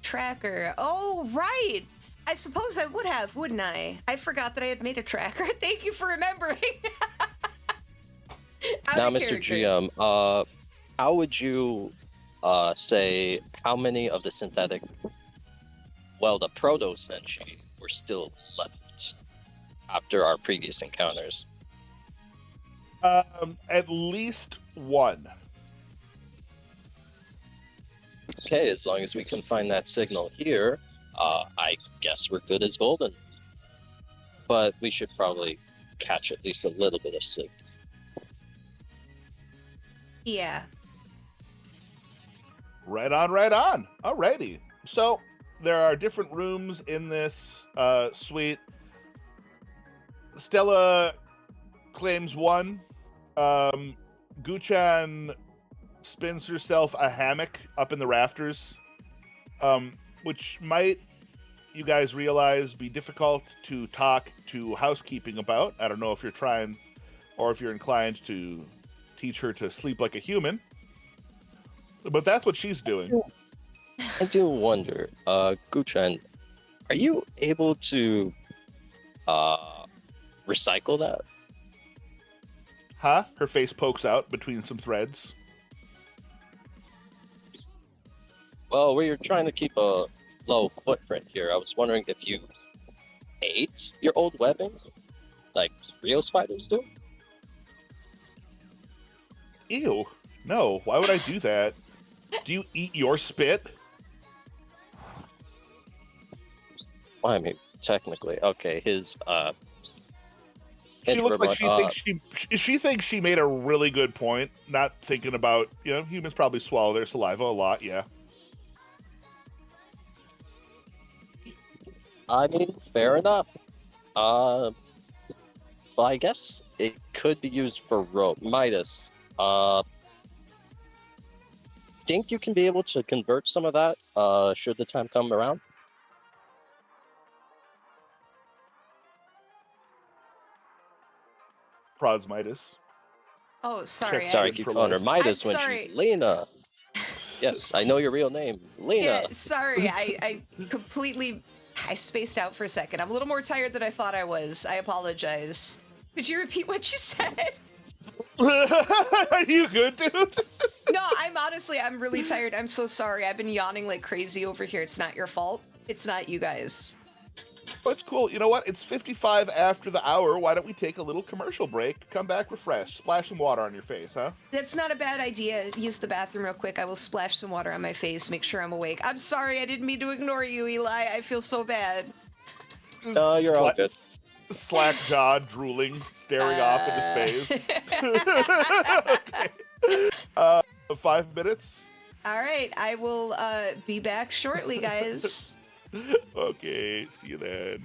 Tracker. Oh, right. I suppose I would have, wouldn't I? I forgot that I had made a tracker. Thank you for remembering. Now, Mr. GM, how would you say how many of the synthetic, the proto-senshi were still left after our previous encounters? At least one. Okay, as long as we can find that signal here, I guess we're good as golden. But we should probably catch at least a little bit of signal. Yeah. Right on, right on. Alrighty. So there are different rooms in this suite. Stella claims one. Guchan spins herself a hammock up in the rafters, which might, you guys realize, be difficult to talk to housekeeping about. I don't know if you're trying or if you're inclined to teach her to sleep like a human, but that's what she's doing. I do wonder, Guchan, are you able to recycle that? Huh? Her face pokes out between some threads. Well, we're trying to keep a low footprint here. I was wondering if you ate your old webbing, like real spiders do? Ew. No, why would I do that? Do you eat your spit? Well, I mean, technically, okay. His She looks like Introvert, she thinks she made a really good point, not thinking about, humans probably swallow their saliva a lot, yeah. I mean, fair enough. Well, I guess it could be used for rope. Midas, think you can be able to convert some of that, should the time come around? Prods Midas. Oh, sorry. Check. Sorry, I Good keep for calling her life. Midas I'm when sorry. she's Lena. Yes, I know your real name, Lena. Yeah, sorry. I completely I spaced out for a second. I'm a little more tired than I thought I was. I apologize. Could you repeat what you said? Are you good, dude? No, I'm really tired. I'm so sorry. I've been yawning like crazy over here. It's not your fault. It's not you guys. Oh, it's cool. You know what? It's 55 after the hour. Why don't we take a little commercial break? Come back refreshed. Splash some water on your face, huh? That's not a bad idea. Use the bathroom real quick. I will splash some water on my face, make sure I'm awake. I'm sorry. I didn't mean to ignore you, Eli. I feel so bad. No, you're all good. Slack jaw, drooling, staring off into space. Okay. 5 minutes. All right. I will be back shortly, guys. Okay, see you then.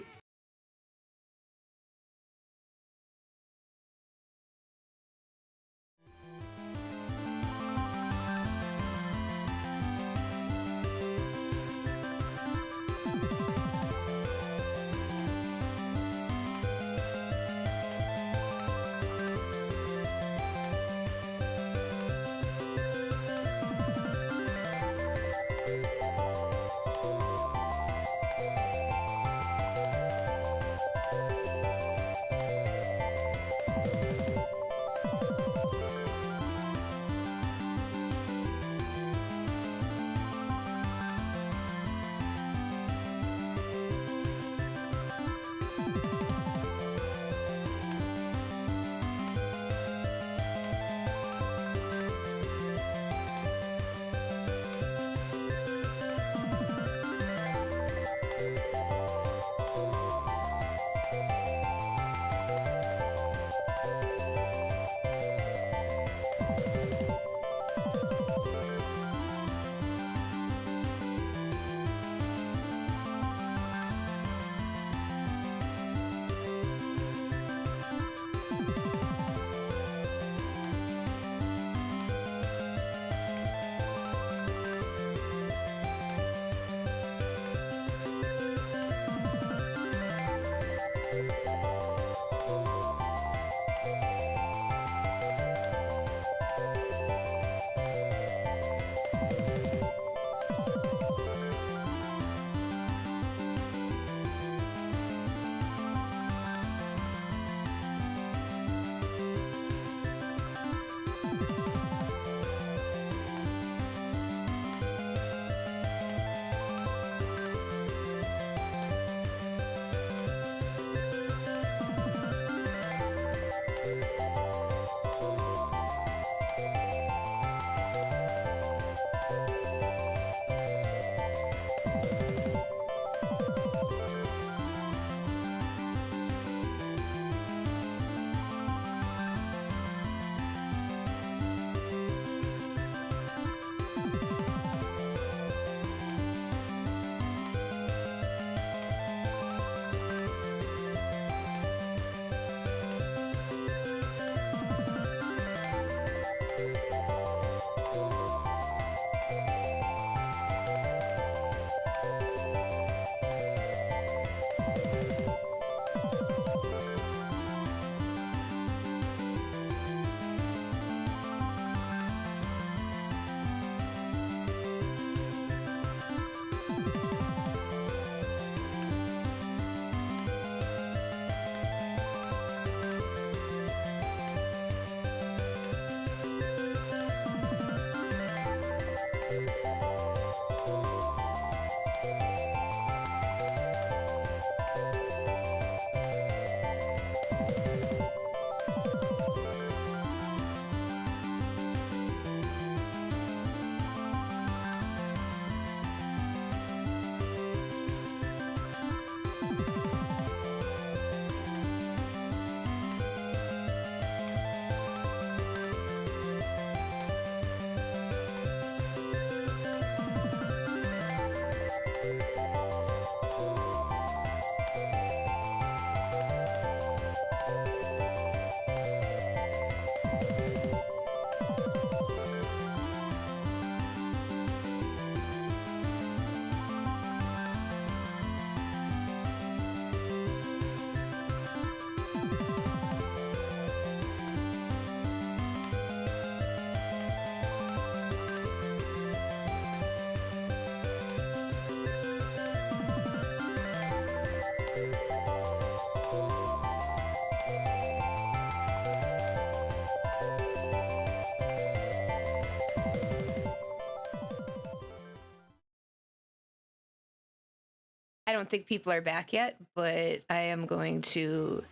I don't think people are back yet, but I am going to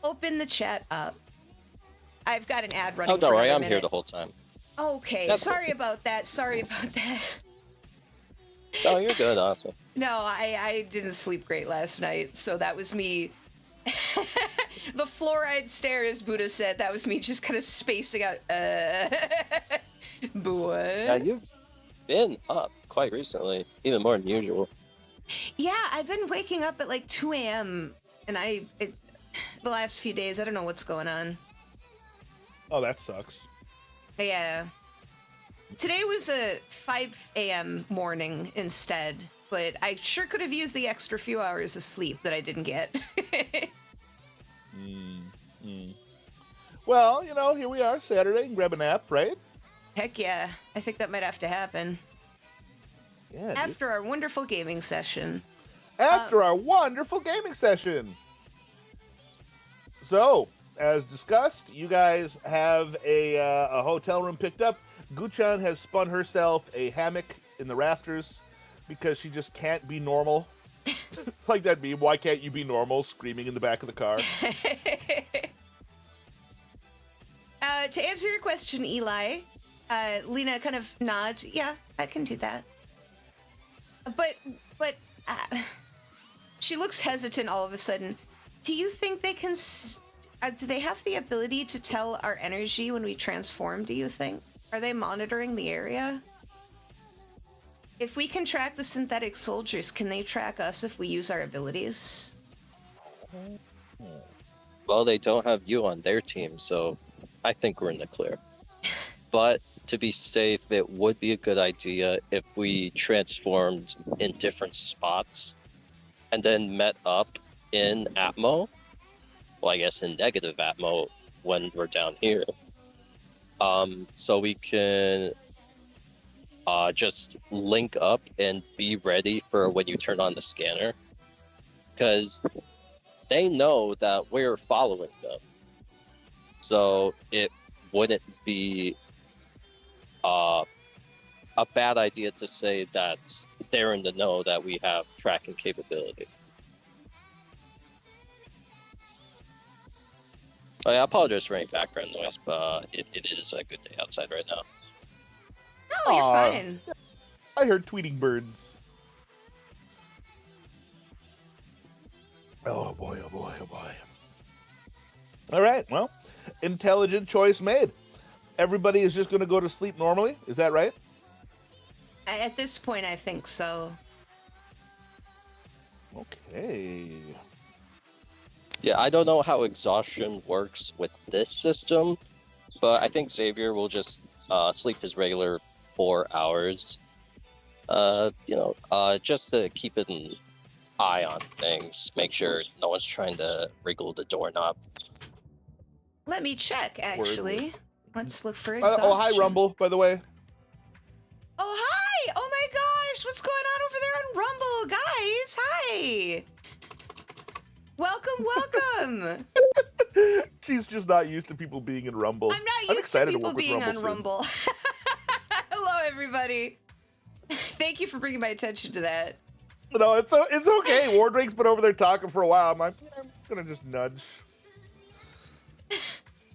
open the chat up. I've got an ad running. Oh, don't for worry, another I'm minute. here the whole time. Okay, That's sorry cool. about that. Sorry about that. No, you're good, awesome. No, I didn't sleep great last night, so that was me. The fluoride stairs, Buddha said, that was me just kind of spacing out. What? Yeah, you've been up quite recently, even more than usual. Yeah, I've been waking up at like 2 a.m. and it's the last few days, I don't know what's going on. Oh, that sucks. Yeah. Today was a 5 a.m. morning instead, but I sure could have used the extra few hours of sleep that I didn't get. Well, you know, here we are, Saturday, and grab a nap, right? Heck yeah, I think that might have to happen. Yeah. dude. After our wonderful gaming session. After our wonderful gaming session. So, as discussed, you guys have a hotel room picked up. Guchan has spun herself a hammock in the rafters because she just can't be normal. Like that meme, why can't you be normal? Screaming in the back of the car. To answer your question, Eli, Lena kind of nods. Yeah, I can do that. But she looks hesitant all of a sudden. Do you think they can? Do they have the ability to tell our energy when we transform? Do you think? Are they monitoring the area? If we can track the synthetic soldiers, can they track us if we use our abilities? Well, they don't have you on their team, so I think we're in the clear. But to be safe, it would be a good idea if we transformed in different spots and then met up in Atmo. Well, I guess in negative Atmo when we're down here. So we can just link up and be ready for when you turn on the scanner. Because they know that we're following them. So it wouldn't be a bad idea to say that they're in the know that we have tracking capability. I apologize for any background noise, but it is a good day outside right now. No, you're fine. I heard tweeting birds. Oh boy, oh boy, oh boy. All right, well, intelligent choice made. Everybody is just going to go to sleep normally. Is that right? At this point, I think so. Okay. Yeah, I don't know how exhaustion works with this system, but I think Xavier will just sleep his regular 4 hours. Just to keep an eye on things, make sure no one's trying to wriggle the doorknob. Let me check, actually. Let's look for exhaustion. Oh, hi, Rumble, by the way. Oh, hi! Oh my gosh, what's going on over there on Rumble? Guys, hi! Welcome! She's just not used to people being in Rumble. I'm not used to people work with being on soon. Rumble. Hello, everybody. Thank you for bringing my attention to that. No, it's okay. Wardrake's been over there talking for a while. I'm like, I'm gonna just nudge.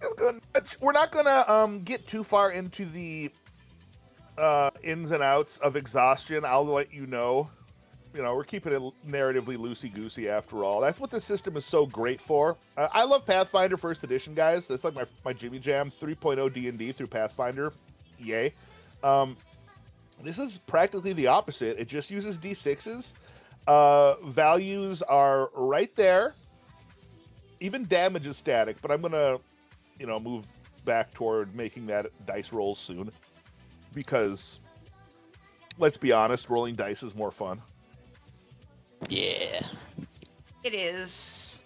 Just gonna nudge. We're not gonna get too far into the ins and outs of exhaustion. I'll let you know. You know, we're keeping it narratively loosey-goosey after all. That's what the system is so great for. I love Pathfinder First Edition, guys. That's like my Jimmy Jam. 3.0 D&D through Pathfinder. Yay. This is practically the opposite. It just uses D6s. Values are right there. Even damage is static, but I'm going to, move back toward making that dice roll soon. Because, let's be honest, rolling dice is more fun. Yeah. It is.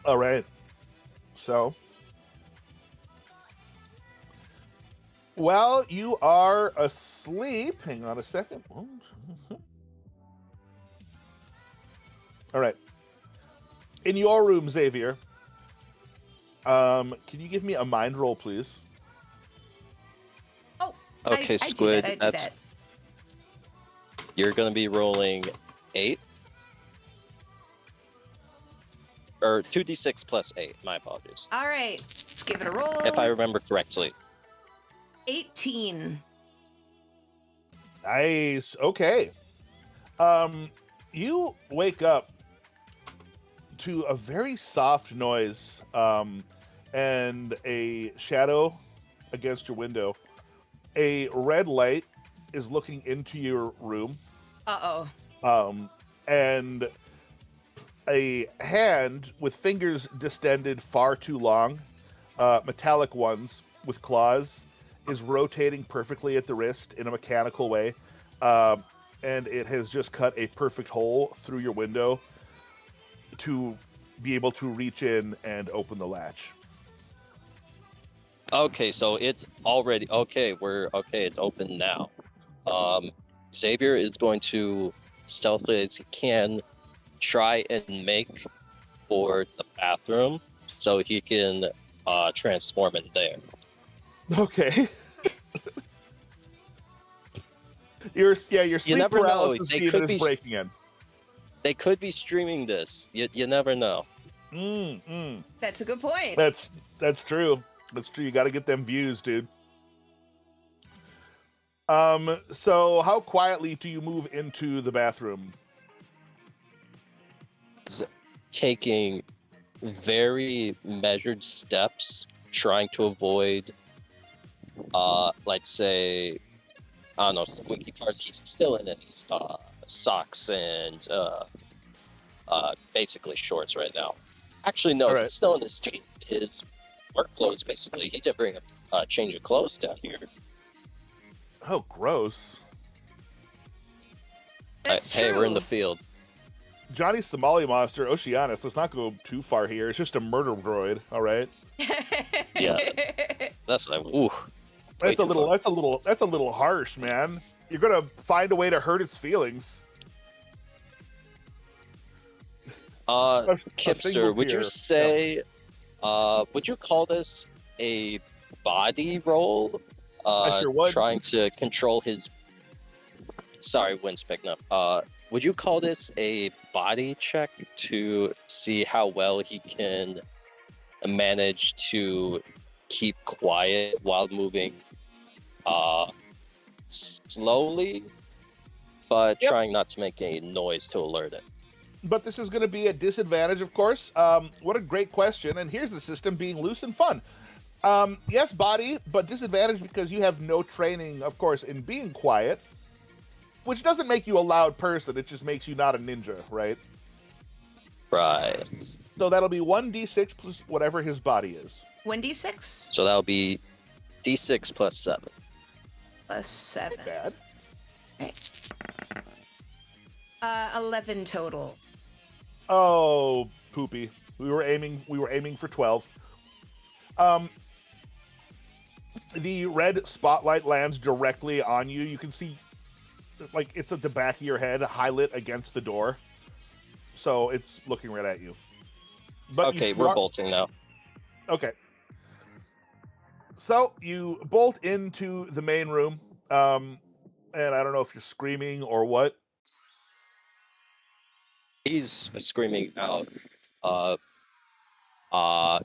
All right. So, while you are asleep, hang on a second. All right. In your room, Xavier, can you give me a mind roll, please? Oh, Okay, I Squid, do that. that's You're going to be rolling 8. Or 2d6 plus 8. My apologies. All right, let's give it a roll. If I remember correctly. 18. Nice. Okay. You wake up to a very soft noise, and a shadow against your window. A red light is looking into your room. Uh-oh. And a hand with fingers distended far too long, metallic ones with claws, is rotating perfectly at the wrist in a mechanical way. And it has just cut a perfect hole through your window to be able to reach in and open the latch. Okay, so it's already it's open now. Xavier is going to stealthily as he can try and make for the bathroom so he can transform in there. Okay. Your sleep never know. paralysis They demon could is be- breaking in. They could be streaming this. You never know. That's a good point. That's true. That's true. You got to get them views, dude. So how quietly do you move into the bathroom? Taking very measured steps, trying to avoid, let's say, I don't know, squeaky parts. He's still in his socks and basically shorts right now. Actually, no, All right. he's still in his work clothes, basically. He did bring a change of clothes down here. Oh, gross. That's Hey, we're in true. the field. Johnny Somali Monster, Oceanus, let's not go too far here. It's just a murder droid, all right? Yeah. That's like, ooh. That's a little harsh, man. You're gonna find a way to hurt its feelings. A single Kipster, would beer. you say, would you call this a body roll? I sure would. Trying to control his. Sorry, wind's picking up. Would you call this a body check to see how well he can manage to keep quiet while moving slowly, but Yep. trying not to make any noise to alert it? But this is going to be a disadvantage, of course. What a great question. And here's the system being loose and fun. Yes, body, but disadvantage because you have no training, of course, in being quiet, which doesn't make you a loud person. It just makes you not a ninja, right? Right. So that'll be 1d6 plus whatever his body is. 1d6 So that'll be d6 plus 7. plus 7. Bad. Okay. 11 total. Oh, poopy. We were aiming for 12. The red spotlight lands directly on you. You can see, like, it's at the back of your head, highlight against the door. So it's looking right at you. But Okay, we're bolting now. Okay. So you bolt into the main room, and I don't know if you're screaming or what. He's screaming out,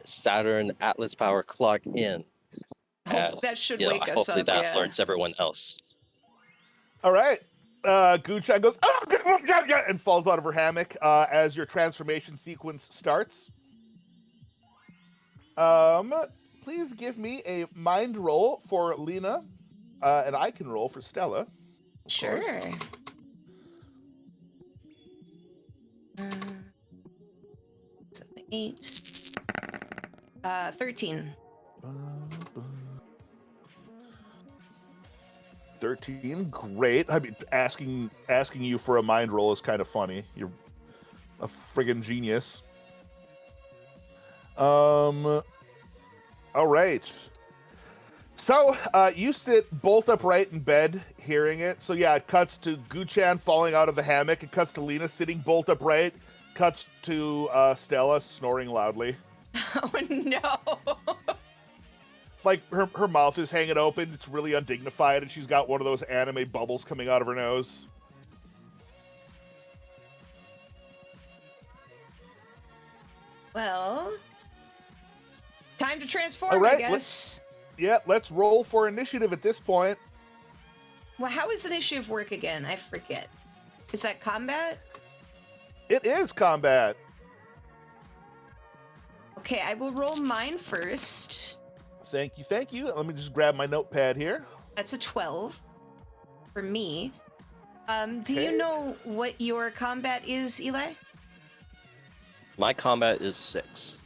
Saturn Atlas power clock in. That should wake us hopefully up, that yeah. alerts everyone else. All right. Guchan goes, oh, and falls out of her hammock as your transformation sequence starts. Please give me a mind roll for Lena, and I can roll for Stella. Sure. 7, 8. 13. 13, great. I mean, asking you for a mind roll is kind of funny. You're a friggin' genius. All right. So, you sit bolt upright in bed, hearing it. So yeah, it cuts to Guchan falling out of the hammock. It cuts to Lena sitting bolt upright. Cuts to Stella snoring loudly. Oh no. Like her mouth is hanging open. It's really undignified, and she's got one of those anime bubbles coming out of her nose. Well, time to transform, All right, I guess. Yeah, let's roll for initiative at this point. Well, how does initiative work again? I forget. Is that combat? It is combat. Okay, I will roll mine first. Thank you, thank you. Let me just grab my notepad here. That's a 12 for me. Do Okay. you know what your combat is, Eli? My combat is 6.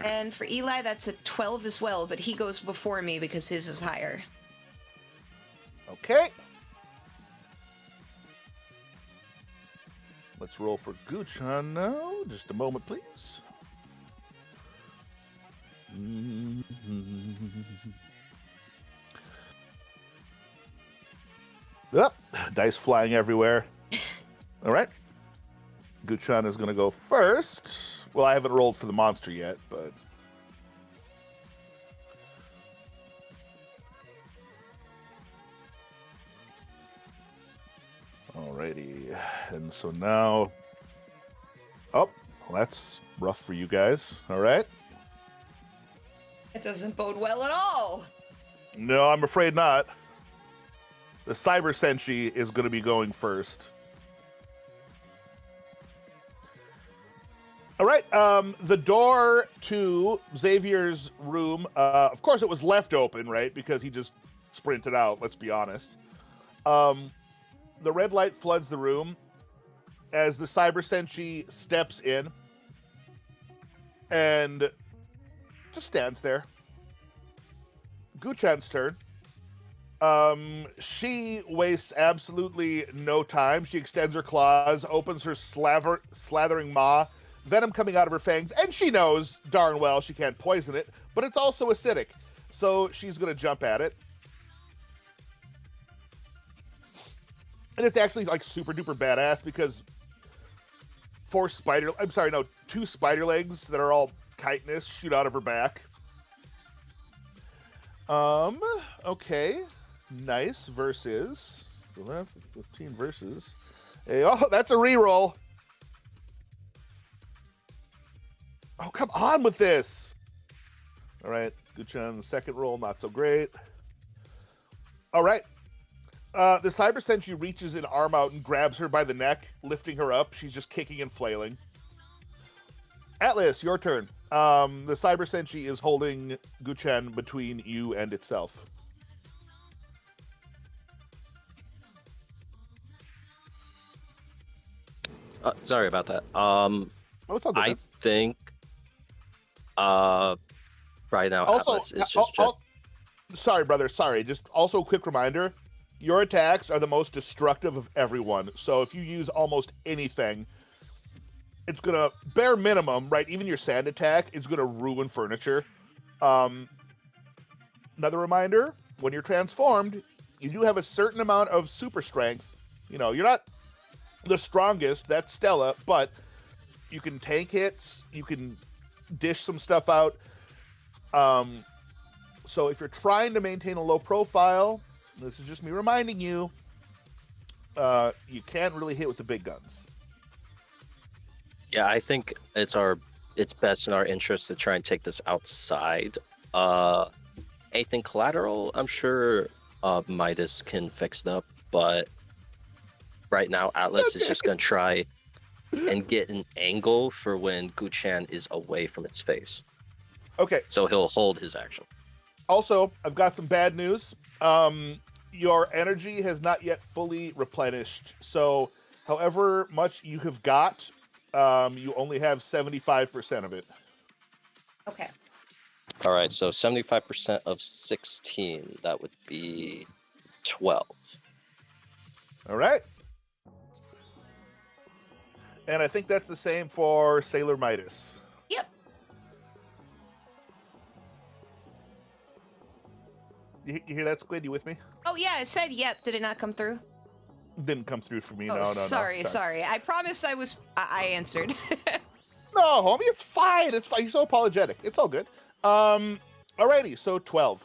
And for Eli, that's a 12 as well, but he goes before me because his is higher. Okay. Let's roll for Guchan now. Just a moment, please. Up, dice flying everywhere. All right. Guchan is going to go first. Well, I haven't rolled for the monster yet, but... Alrighty. And so now... Oh, well, that's rough for you guys. All right. It doesn't bode well at all. No, I'm afraid not. The Cyber Sentry is going to be going first. All right. The door to Xavier's room, of course, it was left open, right? Because he just sprinted out, let's be honest. The red light floods the room as the Cyber Sentry steps in and just stands there. Guchan's turn. She wastes absolutely no time. She extends her claws, opens her slathering maw, venom coming out of her fangs, and she knows darn well she can't poison it, but it's also acidic, so she's going to jump at it. And it's actually like super duper badass because two spider legs that are all chitinous shoot out of her back. Okay. Nice versus 15 versus. Hey, oh, that's a reroll. Oh, come on with this. All right, Guchan, the second roll, not so great. All right. The Cyber Sentry reaches an arm out and grabs her by the neck, lifting her up. She's just kicking and flailing. Atlas, your turn. The Cyber Sentry is holding Guchan between you and itself. Sorry about that. Oh, it's all good. I think right now Also, Atlas is just sorry, brother. Sorry. Just also a quick reminder. Your attacks are the most destructive of everyone. So if you use almost anything, it's going to, bare minimum, right? Even your sand attack is going to ruin furniture. Another reminder, when you're transformed, you do have a certain amount of super strength. You know, you're not the strongest, that's Stella, but you can tank hits, you can dish some stuff out. So if you're trying to maintain a low profile, this is just me reminding you, you can't really hit with the big guns. Yeah, I think it's best in our interest to try and take this outside. Anything collateral, I'm sure Midas can fix it up, but right now Atlas is just going to try and get an angle for when Guchan is away from its face. Okay. So he'll hold his action. Also, I've got some bad news. Your energy has not yet fully replenished. So however much you have got, you only have 75% of it. Okay. All right, so 75% of 16, that would be 12. All right. And I think that's the same for Sailor Midas. Yep. You hear that, Squid? You with me? Oh, yeah, I said yep. Did it not come through? Didn't come through for me. Oh, No. sorry. I promise I answered. No, homie, it's fine. It's fine. You're so apologetic. It's all good. Alrighty, so 12.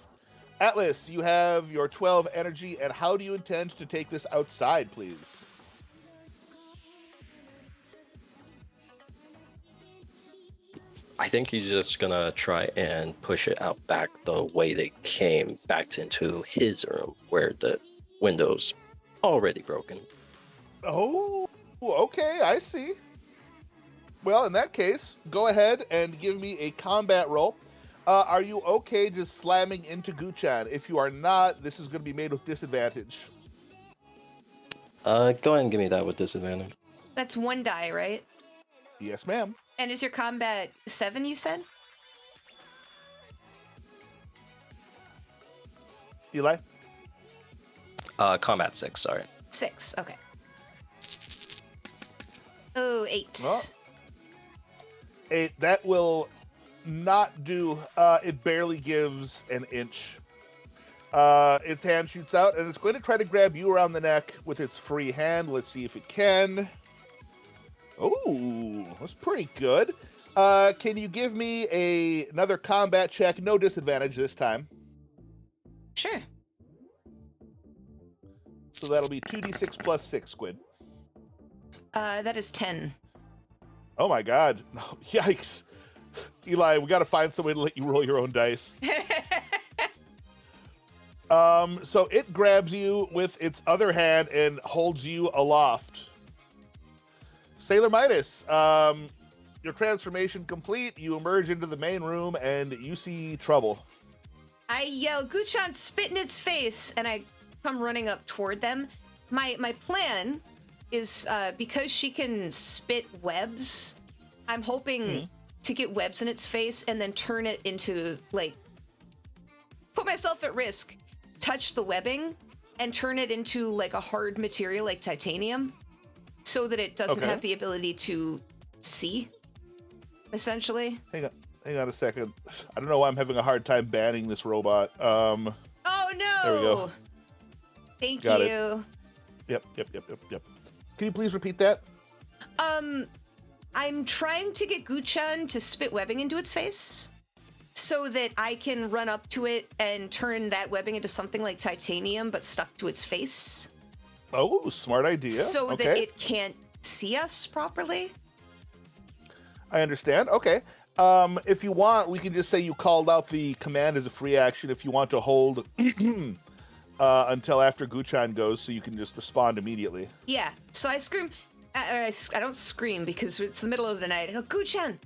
Atlas, you have your 12 energy, and how do you intend to take this outside, please? I think he's just gonna try and push it out back the way they came back into his room, where the window's already broken. Oh, okay, I see. Well, in that case, go ahead and give me a combat roll. Are you okay just slamming into Guchan? If you are not, this is going to be made with disadvantage. Go ahead and give me that with disadvantage. That's 1 die, right? Yes, ma'am. And is your combat 7, you said? Eli? Combat 6, sorry. 6, okay. Oh, 8. Well, that will not do. It barely gives an inch. Its hand shoots out, and it's going to try to grab you around the neck with its free hand. Let's see if it can. Oh, that's pretty good. Can you give me another combat check? No disadvantage this time. Sure. So that'll be 2d6 plus 6, Squid. That is 10. Oh my god. Yikes. Eli, we got to find some way to let you roll your own dice. So it grabs you with its other hand and holds you aloft. Sailor Midas, your transformation complete. You emerge into the main room and you see trouble. I yell, Guchan, spit in its face, and I come running up toward them. My plan is, because she can spit webs, I'm hoping to get webs in its face and then turn it into, like, put myself at risk, touch the webbing, and turn it into, like, a hard material like titanium, so that it doesn't have the ability to see, essentially. Hang on a second. I don't know why I'm having a hard time banning this robot. Oh, no! There we go. Thank Got you. Yep. Can you please repeat that? I'm trying to get Guchan to spit webbing into its face so that I can run up to it and turn that webbing into something like titanium but stuck to its face. Oh, smart idea. So that it can't see us properly. I understand. Okay. If you want, we can just say you called out the command as a free action if you want to hold until after Guchan goes, so you can just respond immediately. Yeah. So I scream. I don't scream because it's the middle of the night. I go, Guchan!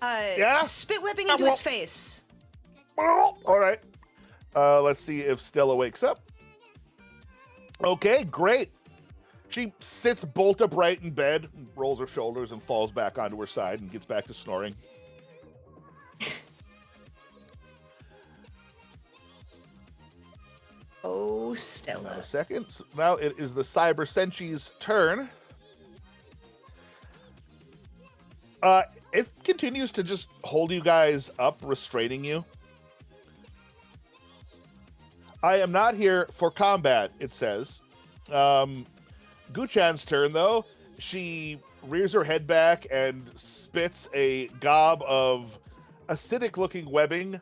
Yeah? Spit webbing into its face. All right. Let's see if Stella wakes up. Okay, great. She sits bolt upright in bed, rolls her shoulders, and falls back onto her side and gets back to snoring. Oh, Stella. A second. So now it is the Cyber Sentry's turn. It continues to just hold you guys up, restraining you. I am not here for combat, it says. Guchan's turn, though. She rears her head back and spits a gob of acidic-looking webbing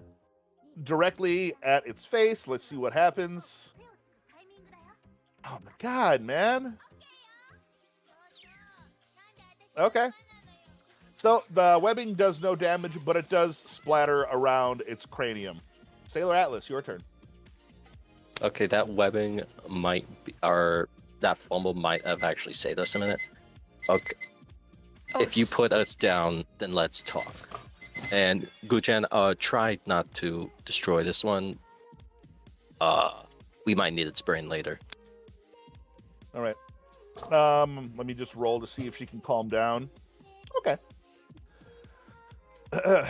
directly at its face. Let's see what happens. Oh my god, man. Okay. So the webbing does no damage, but it does splatter around its cranium. Sailor Atlas, your turn. Okay, that webbing might be, or that fumble might have actually saved us a minute. Okay. If you put us down, then let's talk. And Guchan, try not to destroy this one. We might need its brain later. All right. Let me just roll to see if she can calm down. Okay. The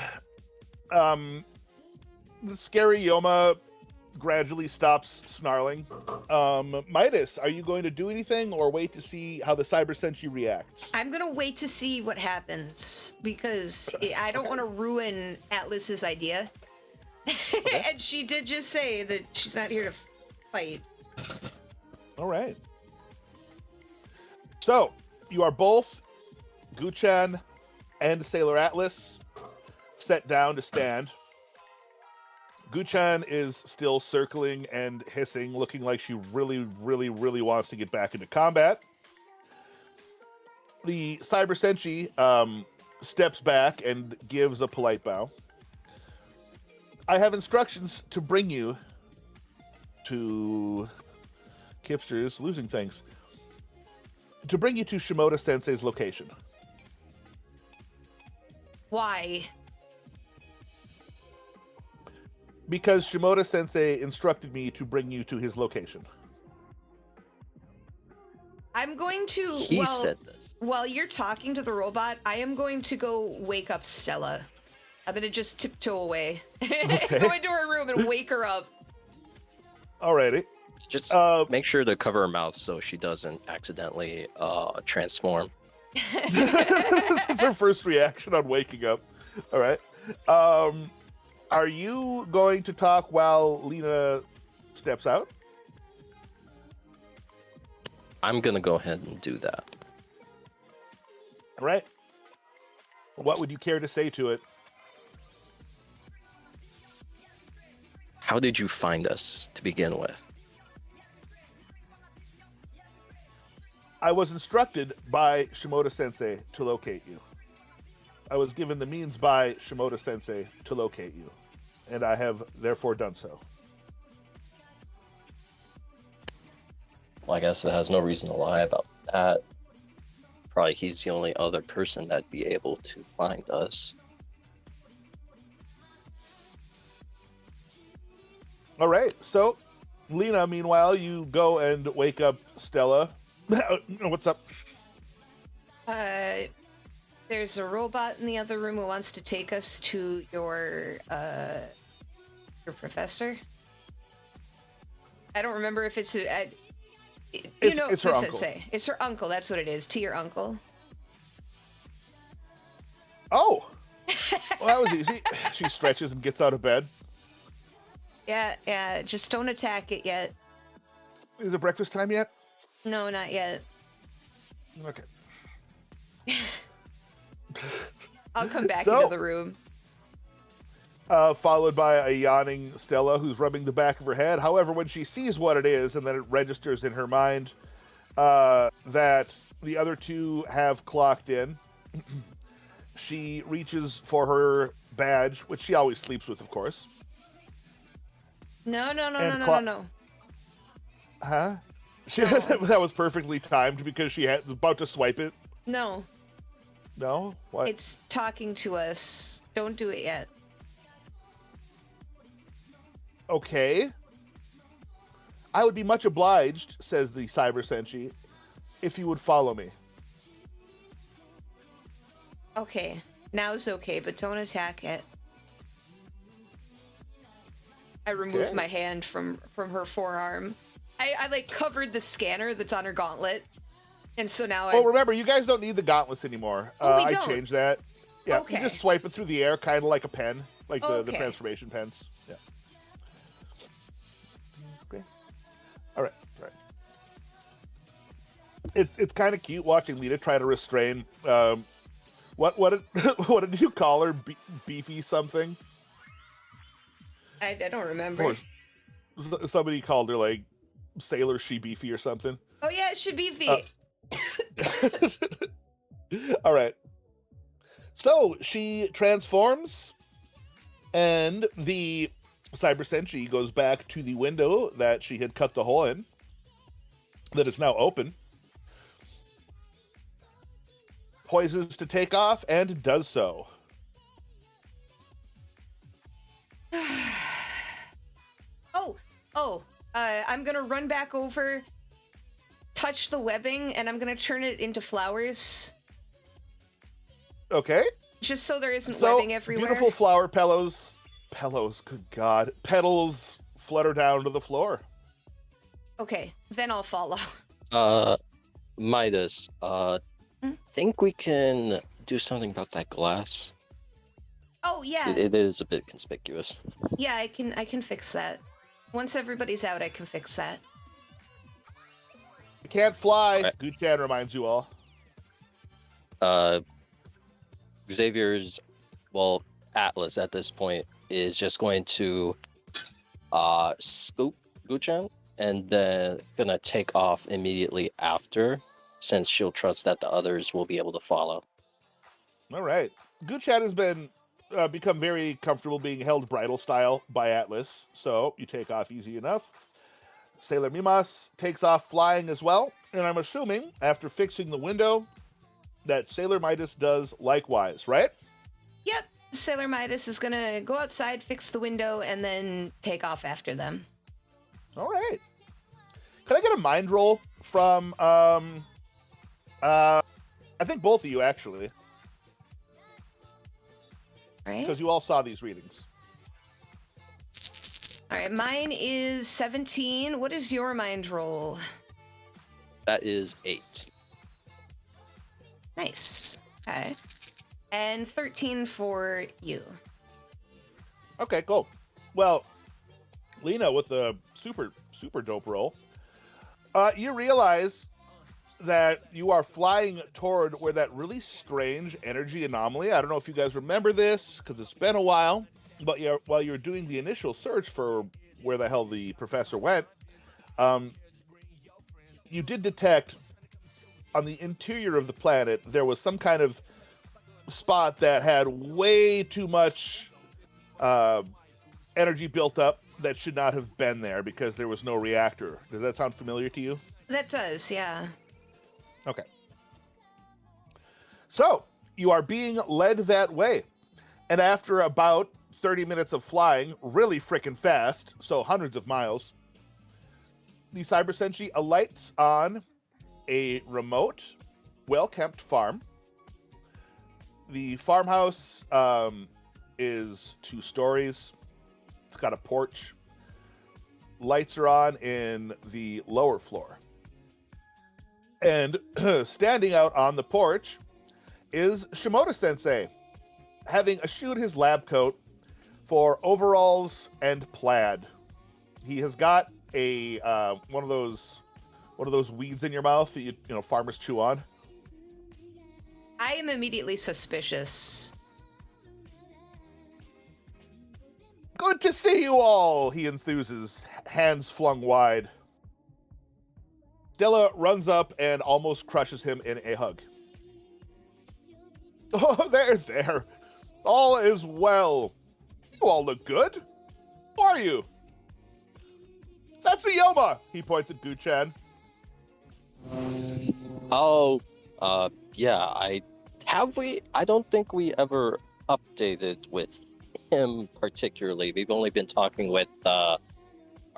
scary Yoma gradually stops snarling. Midas, are you going to do anything or wait to see how the Cyber Sentry reacts? I'm going to wait to see what happens because I don't want to ruin Atlas's idea. Okay. And she did just say that she's not here to fight. All right. So, you are both, Guchan and Sailor Atlas, set down to stand. Guchan is still circling and hissing, looking like she really, really, really wants to get back into combat. The Cyber Sentry steps back and gives a polite bow. I have instructions to bring you to Kipster's losing things. To bring you to Shimoda Sensei's location. Why? Because Shimoda Sensei instructed me to bring you to his location. I'm going to. He said this. While you're talking to the robot, I am going to go wake up Stella. I'm gonna just tiptoe away, Okay. go into her room and wake her up. Alrighty. Just make sure to cover her mouth so she doesn't accidentally transform. It's her first reaction on waking up. All right. Are you going to talk while Lena steps out? I'm gonna go ahead and do that. All right. What would you care to say to it? How did you find us to begin with? I was instructed by Shimoda Sensei to locate you. I was given the means by Shimoda Sensei to locate you, and I have therefore done so. Well, I guess it has no reason to lie about that. Probably he's the only other person that'd be able to find us. All right. So, Lena, meanwhile, you go and wake up Stella. What's up? There's a robot in the other room who wants to take us to your professor. I don't remember if it's It's her uncle. Say it's her uncle. That's what it is. To your uncle. Oh, well, that was easy. She stretches and gets out of bed. Yeah. Just don't attack it yet. Is it breakfast time yet? No, not yet. Okay. I'll come back So- into the room. Followed by a yawning Stella who's rubbing the back of her head. However, when she sees what it is, and then it registers in her mind that the other two have clocked in, she reaches for her badge, which she always sleeps with, of course. No. Huh? That was perfectly timed because she was about to swipe it. No, No? What? it's talking to us. Don't do it yet. Okay. I would be much obliged, says the Cyber Senshi, if you would follow me. Okay, now's okay, but don't attack it. I removed Okay. my hand from her forearm. I like covered the scanner that's on her gauntlet, and so now Well, remember, you guys don't need the gauntlets anymore. Oh, we I don't? changed that. Yeah, Okay. you just swipe it through the air, kind of like a pen, like the Okay. transformation pens. Yeah. Okay. All right. It's kind of cute watching Lita try to restrain. What what did you call her? Beefy something? I don't remember. Or somebody called her like Sailor She Beefy or something. Oh yeah, it should be V. All right. So she transforms, and the Cyber Senshi goes back to the window that she had cut the hole in, that is now open, poises to take off, and does so. I'm gonna run back over, touch the webbing, and I'm gonna turn it into flowers, Okay. just so there isn't So webbing everywhere. beautiful flower petals, good God, petals flutter down to the floor. Okay, then I'll follow. Midas, think we can do something about that glass? Oh yeah, It is a bit conspicuous. yeah. I can fix that. Once everybody's out, I can fix that. You can't fly. Right. Guchan reminds you all. Atlas at this point is just going to scoop Guchan and then gonna take off immediately after, since she'll trust that the others will be able to follow. All right. Guchan has been become very comfortable being held bridal style by Atlas, so you take off easy enough. Sailor Mimas takes off flying as well, and I'm assuming after fixing the window that Sailor Midas does likewise, right? Yep. Sailor Midas is gonna go outside, fix the window, and then take off after them. All right. Can I get a mind roll from I think both of you actually, Right? because you all saw these readings. All right, mine is 17. What is your mind roll? That is 8. Nice. Okay. And 13 for you. Okay, cool. Well, Lena with the super dope roll. You realize that you are flying toward where that really strange energy anomaly. I don't know if you guys remember this because it's been a while, but while you're doing the initial search for where the hell the professor went, you did detect on the interior of the planet there was some kind of spot that had way too much energy built up that should not have been there because there was no reactor. Does that sound familiar to you? That does, yeah. Okay. So, you are being led that way. And after about 30 minutes of flying, really freaking fast, so hundreds of miles, the Cyber Senshi alights on a remote, well-kept farm. The farmhouse is 2 stories. It's got a porch. Lights are on in the lower floor. And standing out on the porch is Shimoda-sensei, having eschewed his lab coat for overalls and plaid. He has got a one of those weeds in your mouth that you know farmers chew on. I am immediately suspicious. Good to see you all, he enthuses, hands flung wide. Stella runs up and almost crushes him in a hug. Oh, there. All is well. You all look good. Who are you? That's Uyoma, he points at Guchan. Oh, yeah, I don't think we ever updated with him particularly. We've only been talking with our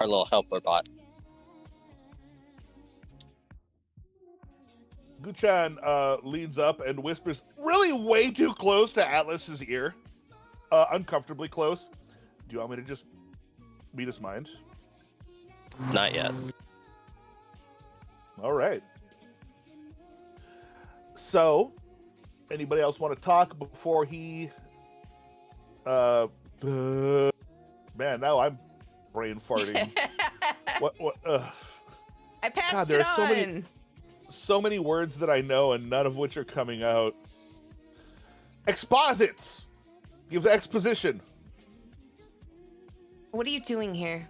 little helper bot. Guchan leans up and whispers really way too close to Atlas's ear. Uncomfortably close. Do you want me to just read his mind? Not yet. All right. So, anybody else want to talk before he... man, now I'm brain farting. What? I passed God, there it are on. so many words that I know and none of which are coming out. Exposits! Gives exposition. What are you doing here?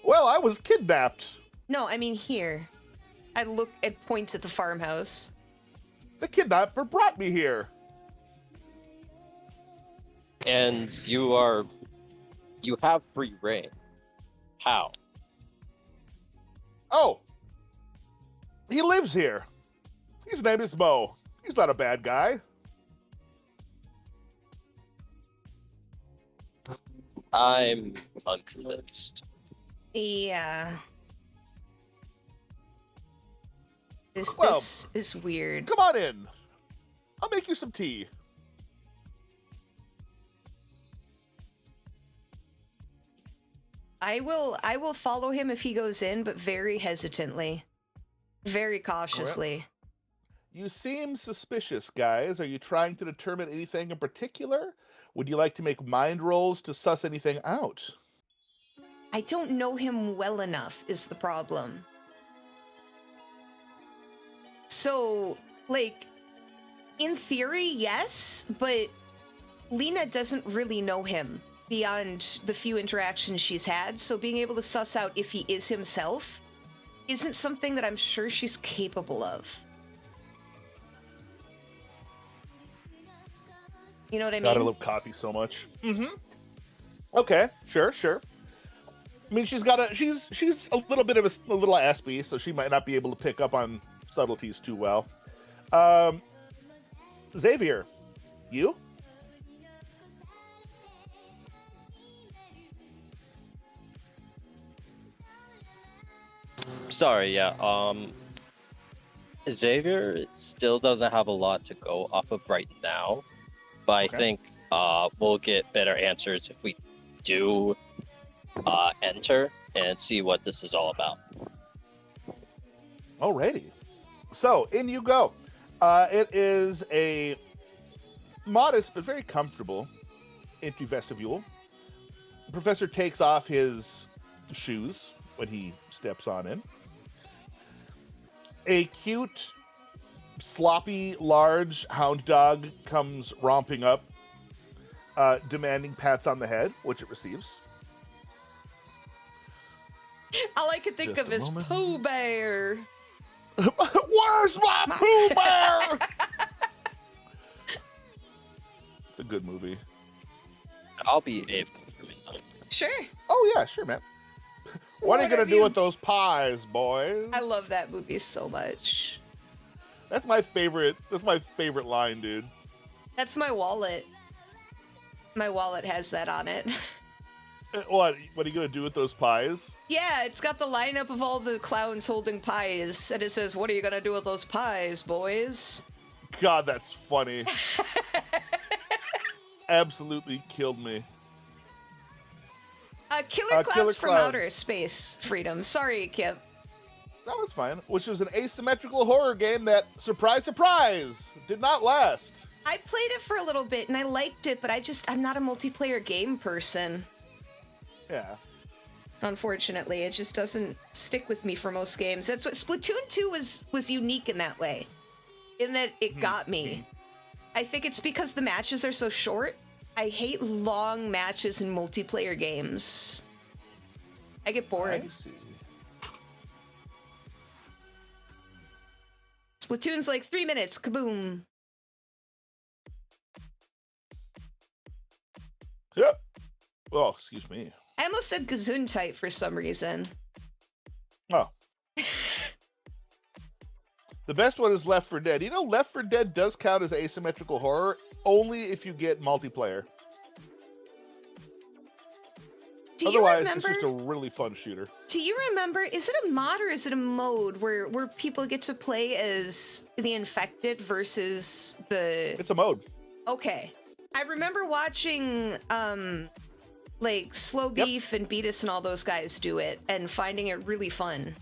Well, I was kidnapped. No, I mean here. I look at points at the farmhouse. The kidnapper brought me here. And you have free reign. How? Oh. He lives here. His name is Mo. He's not a bad guy. I'm unconvinced. Yeah. Well, This is weird. Come on in. I'll make you some tea. I will follow him if he goes in, but very hesitantly. Very cautiously. You seem suspicious, guys. Are you trying to determine anything in particular? Would you like to make mind rolls to suss anything out? I don't know him well enough is the problem. So, like, in theory, yes, but Lena doesn't really know him beyond the few interactions she's had, so being able to suss out if he is himself isn't something that I'm sure she's capable of. You know what I God, I mean? love coffee so much. Mm-hmm. Okay, sure. I mean, she's a little bit of a little aspy, so she might not be able to pick up on subtleties too well. Xavier, you? Sorry, yeah. Xavier still doesn't have a lot to go off of right now, but I Okay. think we'll get better answers if we do enter and see what this is all about. Alrighty. So, in you go. It is a modest but very comfortable empty vestibule. The professor takes off his shoes when he steps on in. A cute, sloppy, large hound dog comes romping up, demanding pats on the head, which it receives. All I could think Just of a is moment. Pooh Bear. Where's my Pooh Bear? It's a good movie. I'll be Ave for me. Sure. Oh yeah, sure, man. What are you What gonna have do you- with those pies, boys? I love that movie so much. That's my favorite. That's my favorite line, dude. That's my wallet. My wallet has that on it. What are you gonna do with those pies? Yeah, it's got the lineup of all the clowns holding pies, and it says, "What are you gonna do with those pies, boys?" God, that's funny. Absolutely killed me. Killer Clowns Killer from Clowns. Outer Space, Freedom. Sorry, Kip. That was fine. Which was an asymmetrical horror game that, surprise, surprise, did not last. I played it for a little bit and I liked it, but I'm not a multiplayer game person. Yeah. Unfortunately, it just doesn't stick with me for most games. That's what Splatoon 2 was unique in that way, in that it got me. I think it's because the matches are so short. I hate long matches in multiplayer games. I get bored. I see. Splatoon's like 3 minutes, kaboom. Yep. Oh, excuse me. I almost said Gesundheit for some reason. Oh. The best one is Left 4 Dead. You know, Left 4 Dead does count as asymmetrical horror only if you get multiplayer. Do you Otherwise, remember? it's just a really fun shooter. Do you remember? Is it a mod or is it a mode where people get to play as the infected versus the? It's a mode. Okay, I remember watching like Slow Beef and Beatus and all those guys do it and finding it really fun.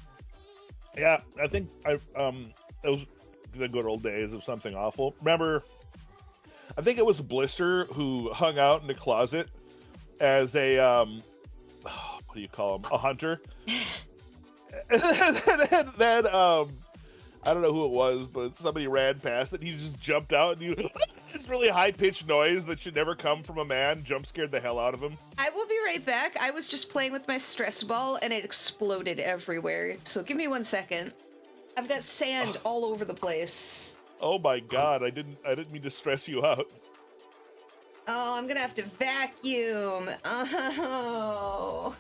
Yeah, I think it was the good old days of Something Awful. Remember, I think it was Blister who hung out in the closet as a what do you call him? A hunter. and then I don't know who it was, but somebody ran past it. And he just jumped out, and you this really high pitched noise that should never come from a man jump scared the hell out of him. I will be right back. I was just playing with my stress ball and it exploded everywhere. So give me 1 second. I've got sand all over the place. Oh my god! I didn't mean to stress you out. Oh, I'm gonna have to vacuum. Oh.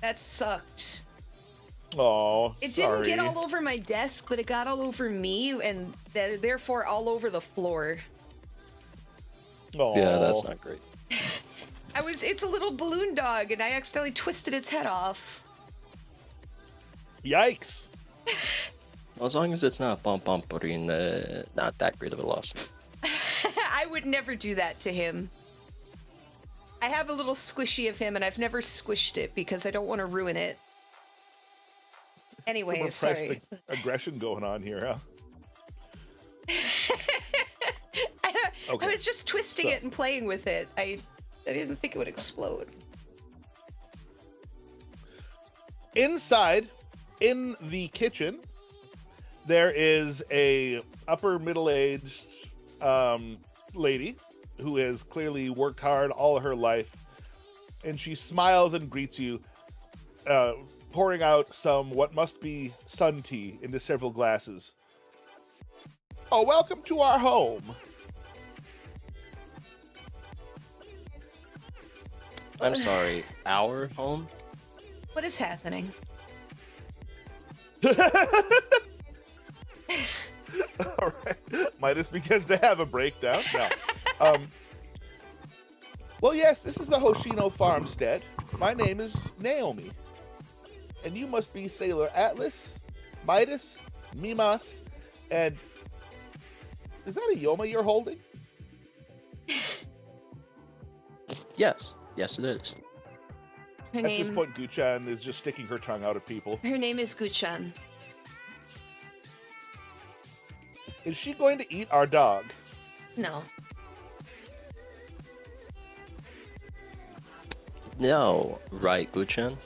That sucked. Oh, It didn't get all over my desk, but it got all over me and therefore all over the floor. Yeah, that's not great. It's a little balloon dog and I accidentally twisted its head off. Yikes! As long as it's not bump, but not that great of a loss. I would never do that to him. I have a little squishy of him and I've never squished it because I don't want to ruin it. Anyway, Some sorry. repressed aggression going on here, huh? I was just twisting it and playing with it. I didn't think it would explode. Inside, in the kitchen, there is a upper middle-aged lady who has clearly worked hard all her life, and she smiles and greets you, pouring out some what must be sun tea into several glasses. Oh, welcome to our home. I'm sorry, our home? What is happening? All right. Midas begins to have a breakdown. No. Well, yes, this is the Hoshino farmstead. My name is Naomi. And you must be Sailor Atlas, Midas, Mimas, and... Is that a Yoma you're holding? Yes. Yes, it is. Her At this name. point, Guchan is just sticking her tongue out at people. Her name is Guchan. Is she going to eat our dog? No. No, right, Guchan?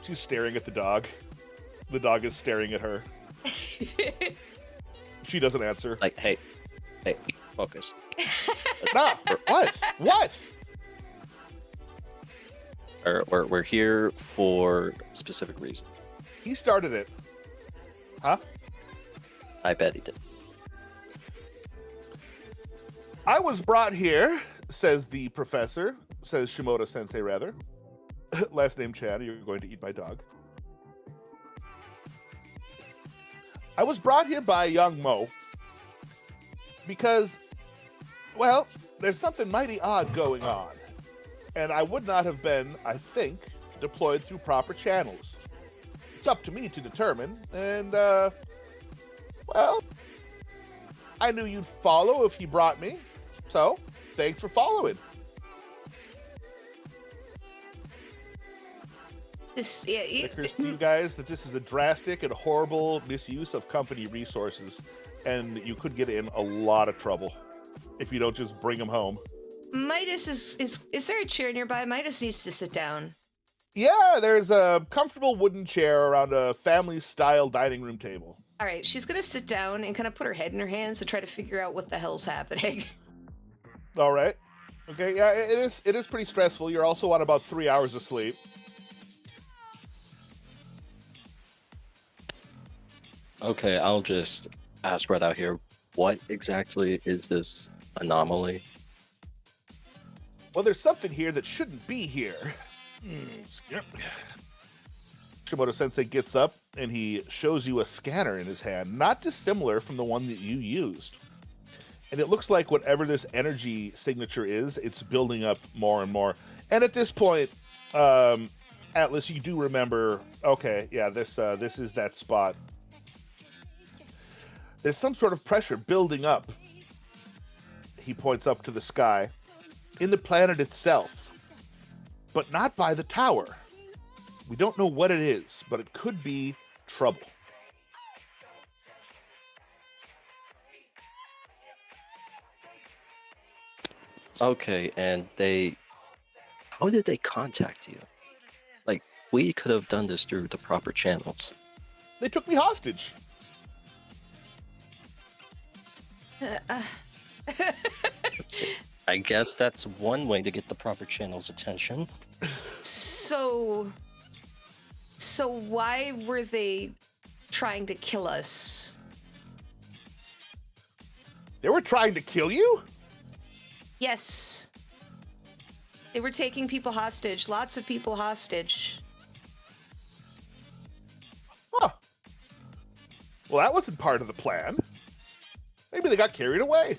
She's staring at the dog. The dog is staring at her. She doesn't answer. Like, hey, focus. Nah, what? We're here for a specific reason. He started it. Huh? I bet he did. I was brought here, says the professor, says Shimoda Sensei rather. Last name Chan, you're going to eat my dog. I was brought here by young Mo because, well, there's something mighty odd going on. And I would not have been, I think, deployed through proper channels. It's up to me to determine, and, well, I knew you'd follow if he brought me, so thanks for following. This, It occurs to you guys that this is a drastic and horrible misuse of company resources, and you could get in a lot of trouble if you don't just bring them home. Midas is there a chair nearby? Midas needs to sit down. Yeah, there's a comfortable wooden chair around a family-style dining room table. All right, she's gonna sit down and kind of put her head in her hands and try to figure out what the hell's happening. All right. Okay, yeah, it is pretty stressful. You're also on about 3 hours of sleep. Okay, I'll just ask right out here, what exactly is this anomaly? Well, there's something here that shouldn't be here. Shimoda Sensei gets up and he shows you a scanner in his hand, not dissimilar from the one that you used. And it looks like whatever this energy signature is, it's building up more and more. And at this point, Atlas, you do remember, okay, yeah, this is that spot. There's some sort of pressure building up. He points up to the sky. In the planet itself, but not by the tower. We don't know what it is, but it could be trouble. Okay, and how did they contact you? Like, we could have done this through the proper channels. They took me hostage. Let's see. I guess that's one way to get the proper channel's attention. So why were they trying to kill us? They were trying to kill you? Yes. They were taking people hostage, lots of people hostage. Huh. Well, that wasn't part of the plan. Maybe they got carried away.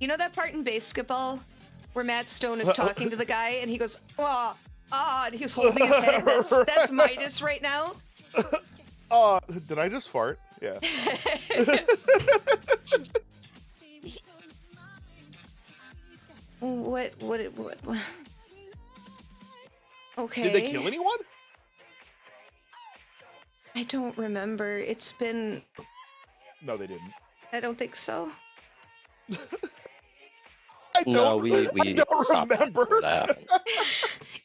You know that part in basketball where Matt Stone is talking to the guy and he goes, and he was holding his head? That's Midas right now. Did I just fart? Yeah. What? Okay. Did they kill anyone? I don't remember. It's been... No, they didn't. I don't think so. I don't stopped remember. before that happened.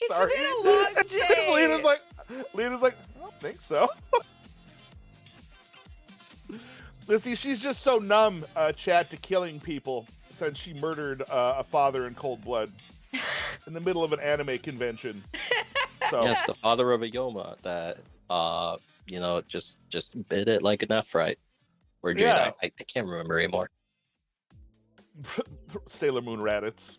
It's Sorry. been a long day. Lena's like, I don't think so. See, she's just so numb, chat, to killing people since she murdered a father in cold blood in the middle of an anime convention. So Yes, the father of a Yoma that just bit it like an F-right. Or Jade, Yeah. I can't remember anymore. Sailor Moon Raditz.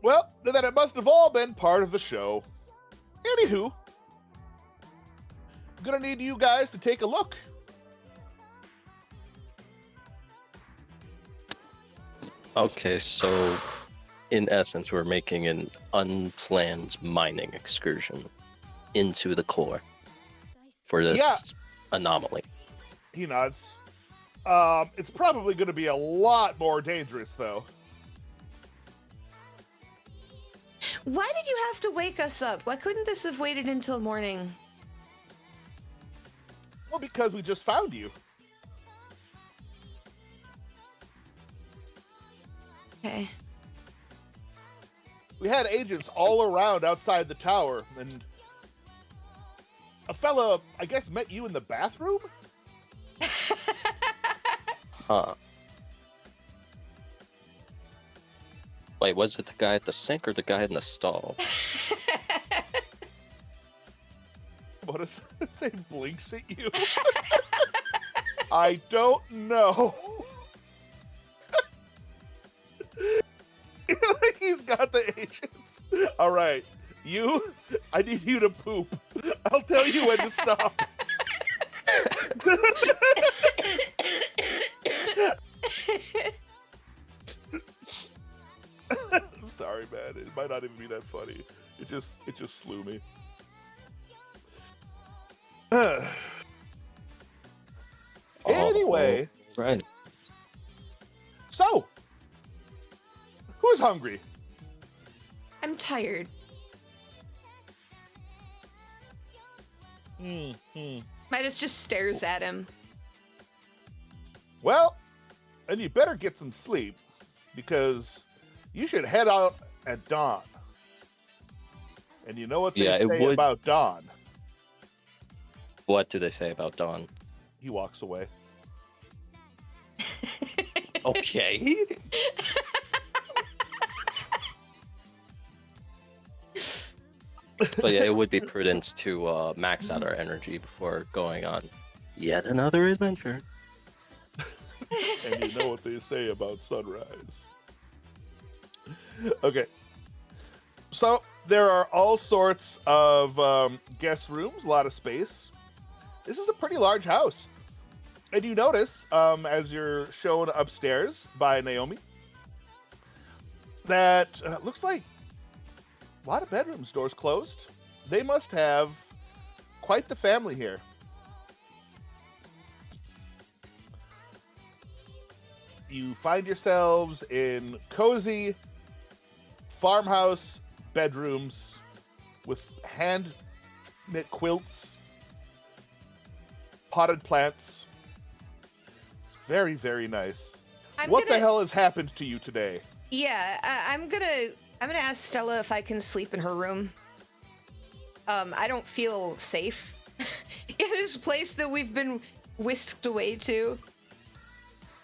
Well, then it must have all been part of the show. Anywho, I'm gonna need you guys to take a look. Okay, so in essence, we're making an unplanned mining excursion into the core for this anomaly. He nods. It's probably going to be a lot more dangerous, though. Why did you have to wake us up? Why couldn't this have waited until morning? Well, because we just found you. Okay. We had agents all around outside the tower, and a fella, I guess, met you in the bathroom? Huh. Wait, was it the guy at the sink or the guy in the stall? What is it? They blinks at you? I don't know. Like he's got the agents. All right, you, I need you to poop. I'll tell you when to stop. I'm sorry, man. It might not even be that funny. It just slew me. Anyway, Right. so who's hungry? I'm tired. Midas just stares at him. Well, then you better get some sleep, because you should head out at dawn. And you know what they say about dawn? What do they say about Dawn? He walks away. Okay. But yeah, it would be prudent to max out our energy before going on yet another adventure. And you know what they say about sunrise. Okay. So there are all sorts of guest rooms, a lot of space. This is a pretty large house. And you notice, as you're shown upstairs by Naomi, that looks like a lot of bedrooms, doors closed. They must have quite the family here. You find yourselves in cozy farmhouse bedrooms with hand-knit quilts, potted plants. It's very, very nice. What the hell has happened to you today? Yeah, I'm gonna ask Stella if I can sleep in her room. I don't feel safe in this place that we've been whisked away to.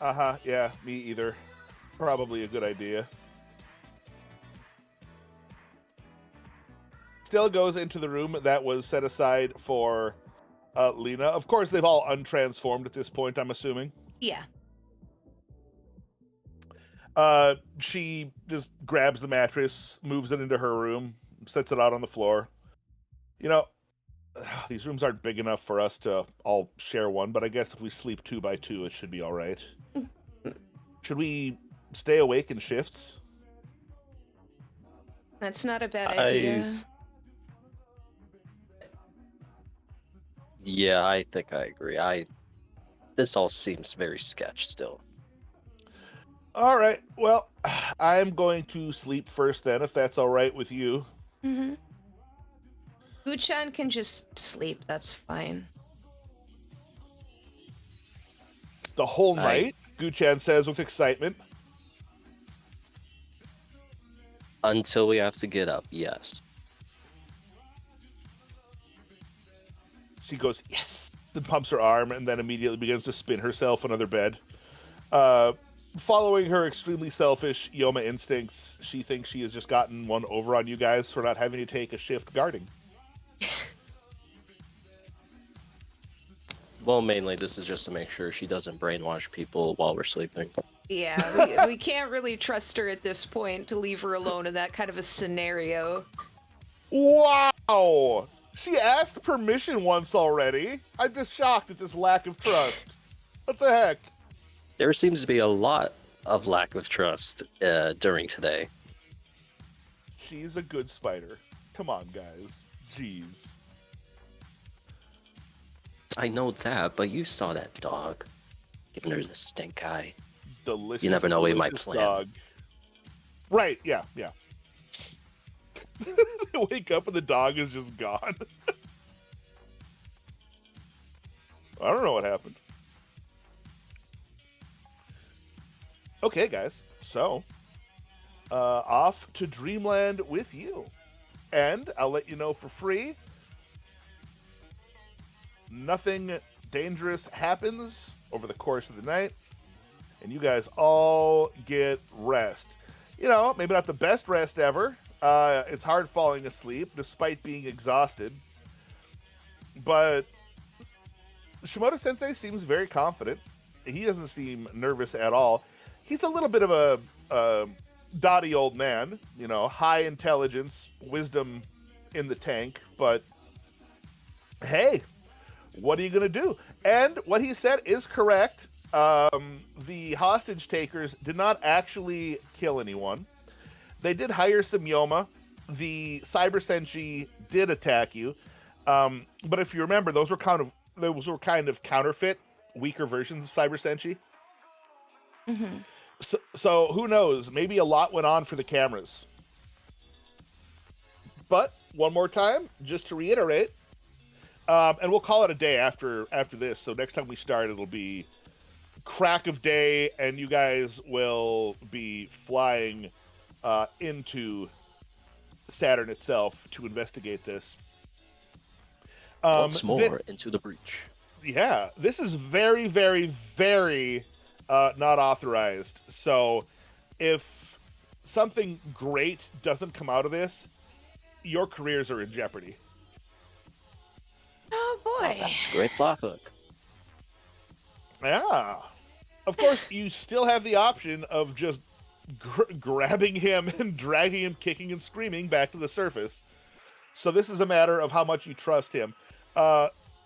Yeah, me either. Probably a good idea. Stella goes into the room that was set aside for Lena. Of course, they've all untransformed at this point, I'm assuming. Yeah. She just grabs the mattress, moves it into her room, sets it out on the floor. You know, these rooms aren't big enough for us to all share one, but I guess if we sleep 2 by 2, it should be all right. Should we stay awake in shifts? That's not a bad idea. Yeah, I think I agree. This all seems very sketch still. All right. Well, I'm going to sleep first then, if that's all right with you. Mm-hmm. Guchan can just sleep. That's fine. The whole night, Guchan says with excitement. Until we have to get up, yes. She goes, yes, then pumps her arm and then immediately begins to spin herself another bed. Following her extremely selfish Yoma instincts, she thinks she has just gotten one over on you guys for not having to take a shift guarding. Well, mainly this is just to make sure she doesn't brainwash people while we're sleeping. Yeah, we can't really trust her at this point to leave her alone in that kind of a scenario. Wow! She asked permission once already. I'm just shocked at this lack of trust. What the heck? There seems to be a lot of lack of trust during today. She's a good spider. Come on, guys. Jeez. I know that, but you saw that dog. Giving her the stink eye. Delicious. You never know what he might delicious plan. dog. Right, yeah. Wake up and the dog is just gone. I don't know what happened. Okay, guys. So, off to Dreamland with you. And I'll let you know for free. Nothing dangerous happens over the course of the night. And you guys all get rest. You know, maybe not the best rest ever. It's hard falling asleep despite being exhausted. But Shimoda Sensei seems very confident. He doesn't seem nervous at all. He's a little bit of a dotty old man, you know, high intelligence, wisdom in the tank, but hey, what are you going to do? And what he said is correct. The hostage takers did not actually kill anyone. They did hire some Yoma. The Cyber Senshi did attack you. But if you remember, those were kind of counterfeit, weaker versions of Cyber Senshi. Mm-hmm. So who knows? Maybe a lot went on for the cameras. But one more time, just to reiterate, and we'll call it a day after this. So next time we start, it'll be crack of day, and you guys will be flying into Saturn itself to investigate this. Once more into the breach. Yeah, this is very, very, very not authorized. So if something great doesn't come out of this, your careers are in jeopardy. Oh boy. Oh, that's a great plot hook. Yeah. Of course, you still have the option of just grabbing him and dragging him, kicking and screaming back to the surface. So this is a matter of how much you trust him.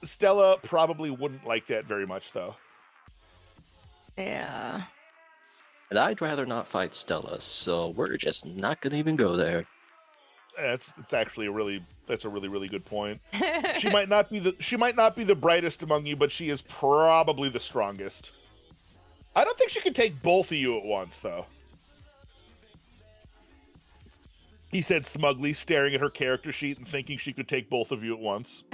Stella probably wouldn't like that very much, though. Yeah. And I'd rather not fight Stella, so we're just not gonna even go there. It's actually a really good point. She might not be the brightest among you, but she is probably the strongest. I don't think she can take both of you at once, though. He said smugly, staring at her character sheet and thinking she could take both of you at once.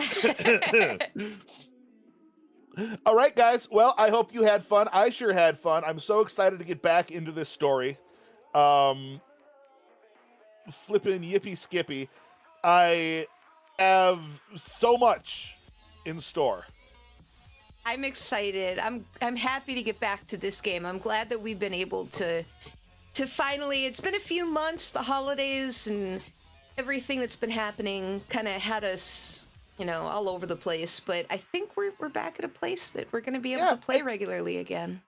All right, guys. Well, I hope you had fun. I sure had fun. I'm so excited to get back into this story. Flippin' yippee skippy. I have so much in store. I'm excited. I'm happy to get back to this game. I'm glad that we've been able to finally, it's been a few months, the holidays and everything that's been happening kind of had us, all over the place, but I think we're back at a place that we're going to be able to play regularly again.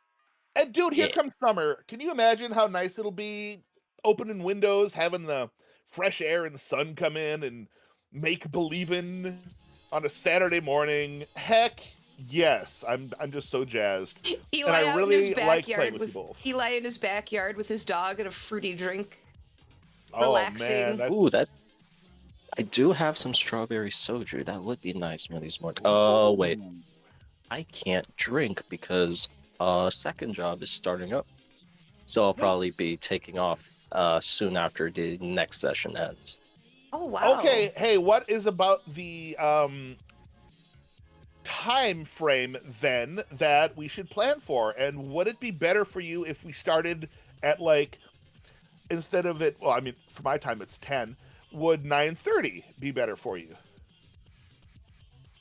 And dude, here comes summer. Can you imagine how nice it'll be opening windows, having the fresh air and the sun come in and make believing on a Saturday morning? Heck, yes. I'm just so jazzed. Eli and I out really in his backyard like with you both. Eli in his backyard with his dog and a fruity drink. Oh, relaxing. Man, Ooh, that I do have some strawberry soju. That would be nice one of these mornings. Oh, wait. I can't drink because second job is starting up. So I'll probably be taking off soon after the next session ends. Oh, wow. Okay, hey, what is about the time frame then that we should plan for? And would it be better for you if we started at instead of it, well, I mean, for my time it's 10, would 9:30 be better for you?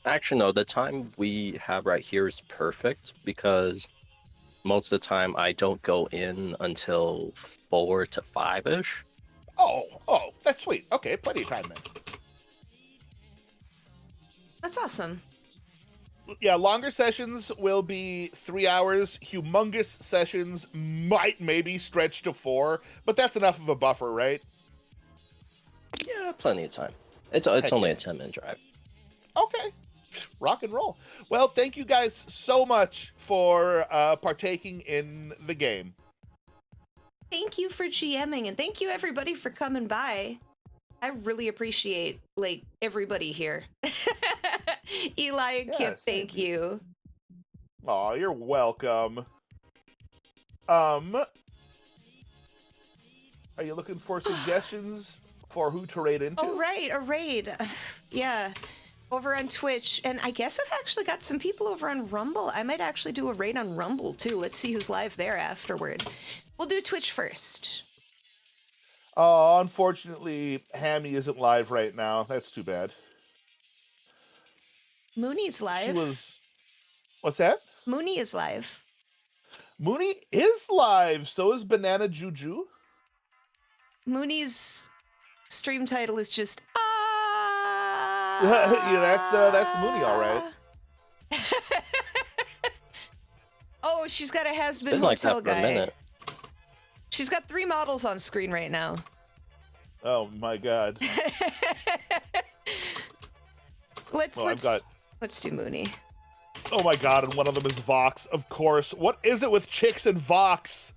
Actually, no, the time we have right here is perfect because most of the time I don't go in until 4 to 5-ish. Oh, that's sweet. Okay, plenty of time then. That's awesome. Yeah, longer sessions will be 3 hours. Humongous sessions might maybe stretch to 4, but that's enough of a buffer, right? Yeah, plenty of time. It's Heck only yeah. a 10-minute drive. Okay, rock and roll. Well, thank you guys so much for partaking in the game. Thank you for GMing, and thank you everybody for coming by. I really appreciate like everybody here. Eli and Yeah, Kip, same thank here. you. Oh, you're welcome. Are you looking for suggestions for who to raid into? Oh right, a raid. Yeah. Over on Twitch, and I guess I've actually got some people over on Rumble. I might actually do a raid on Rumble too. Let's see who's live there afterward. We'll do Twitch first. Oh, unfortunately, Hammy isn't live right now. That's too bad. Mooney's live. She was. What's that? Mooney is live. Mooney is live. So is Banana Juju. Mooney's stream title is just Yeah, that's Mooney, all right. Oh, she's got a has-been Been like hotel that for a guy. minute. She's got 3 models on screen right now. Oh my god. Let's do Mooney. Oh my god, and one of them is Vox, of course. What is it with chicks and Vox?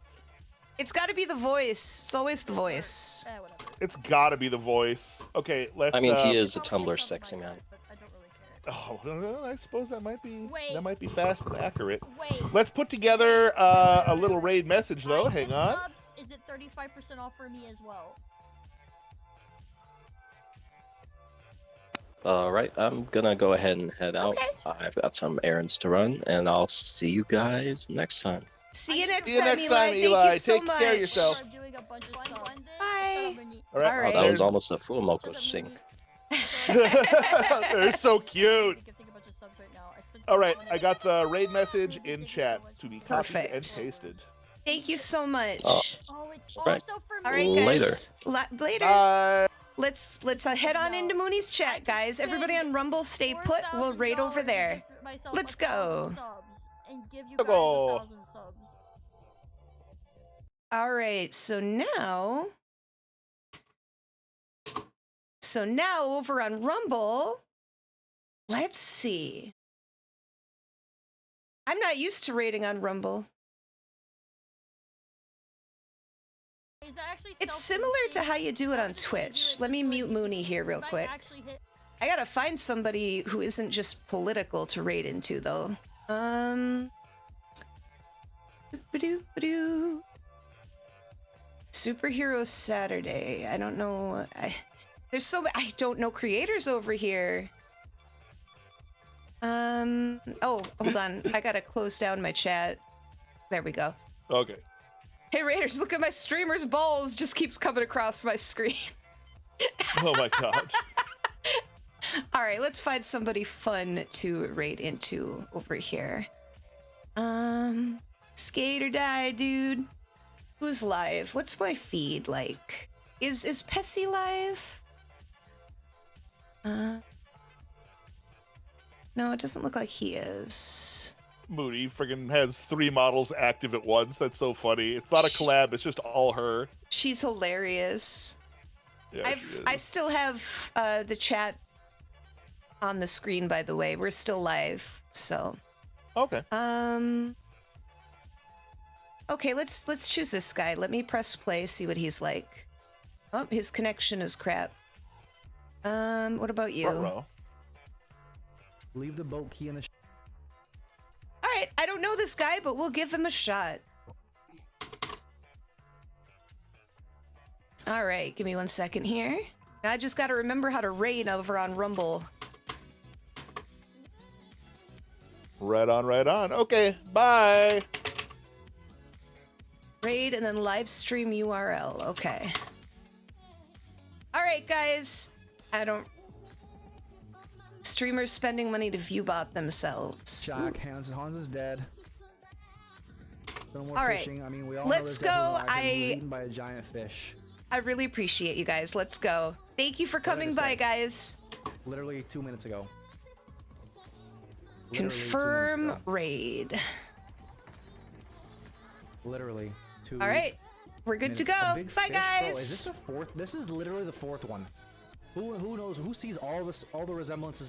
It's got to be the voice. It's always the voice. Whatever. It's gotta be the voice. Okay, let's. I mean, he is a Probably Tumblr something sexy like man. that, but I don't really care. Oh, I suppose that might be Wait. fast and accurate. Wait. Let's put together a little raid message though. I Hang get on. subs, is it 35% off for me as well? All right, I'm gonna go ahead and head out. Okay. I've got some errands to run, and I'll see you guys next time. See you next See you time, next Eli. time, Thank Eli. you so Take much. care of yourself. I'm doing a bunch of subs. Bye. All right. All right. Oh, that was almost a full Moko sync. They're so cute. Gifting a bunch of subs right now. I spent All right, some I money. got the raid message in chat to be copied Perfect. and pasted. Thank you so much. Oh. Oh, it's Right. also for All me. right, Later. guys. Later. Bye. Let's head on into Mooney's chat, guys. Everybody on Rumble, stay put. We'll raid over there. Let's go. And give you Go. guys 1,000 subs. All right, so now over on Rumble, let's see. I'm not used to raiding on Rumble. Is that actually It's similar to how you do it on Twitch. Let me mute Mooney here real quick. I gotta find somebody who isn't just political to raid into, though. Boop-a-doo-ba-doo. Superhero Saturday. I don't know. I don't know creators over here. Oh, hold on. I gotta close down my chat. There we go. Okay. Hey Raiders, look at my streamer's balls. Just keeps coming across my screen. Oh my god. All right, let's find somebody fun to raid into over here. Skate or die, dude. Who's live? What's my feed like? Is Pessy live? No, it doesn't look like he is. Moody friggin' has 3 models active at once. That's so funny. It's not a collab, it's just all her. She's hilarious. Yeah, I still have the chat on the screen, by the way. We're still live, so. Okay. Okay, let's choose this guy. Let me press play, see what he's like. Oh, his connection is crap. What about you? Front row. Leave the boat key in the. All right, I don't know this guy, but we'll give him a shot. All right, give me 1 second here. I just got to remember how to raid over on Rumble. Right on, right on. Okay, bye. Raid and then live stream URL. Okay. All right, guys. Streamers spending money to view bot themselves. Jack, Hans is dead. No more All right. fishing. I mean, we all Let's know there's go. definitely he was eaten by a giant fish. I really appreciate you guys. Let's go. Thank you for coming by, say? guys. Literally 2 minutes ago. Literally 2 minutes Confirm ago. raid. Literally 2 All right. We're good to minutes. A go. big Bye, fish? Bro, guys. is this the fourth? This is literally the fourth one. Who knows? Who sees all this? All the resemblances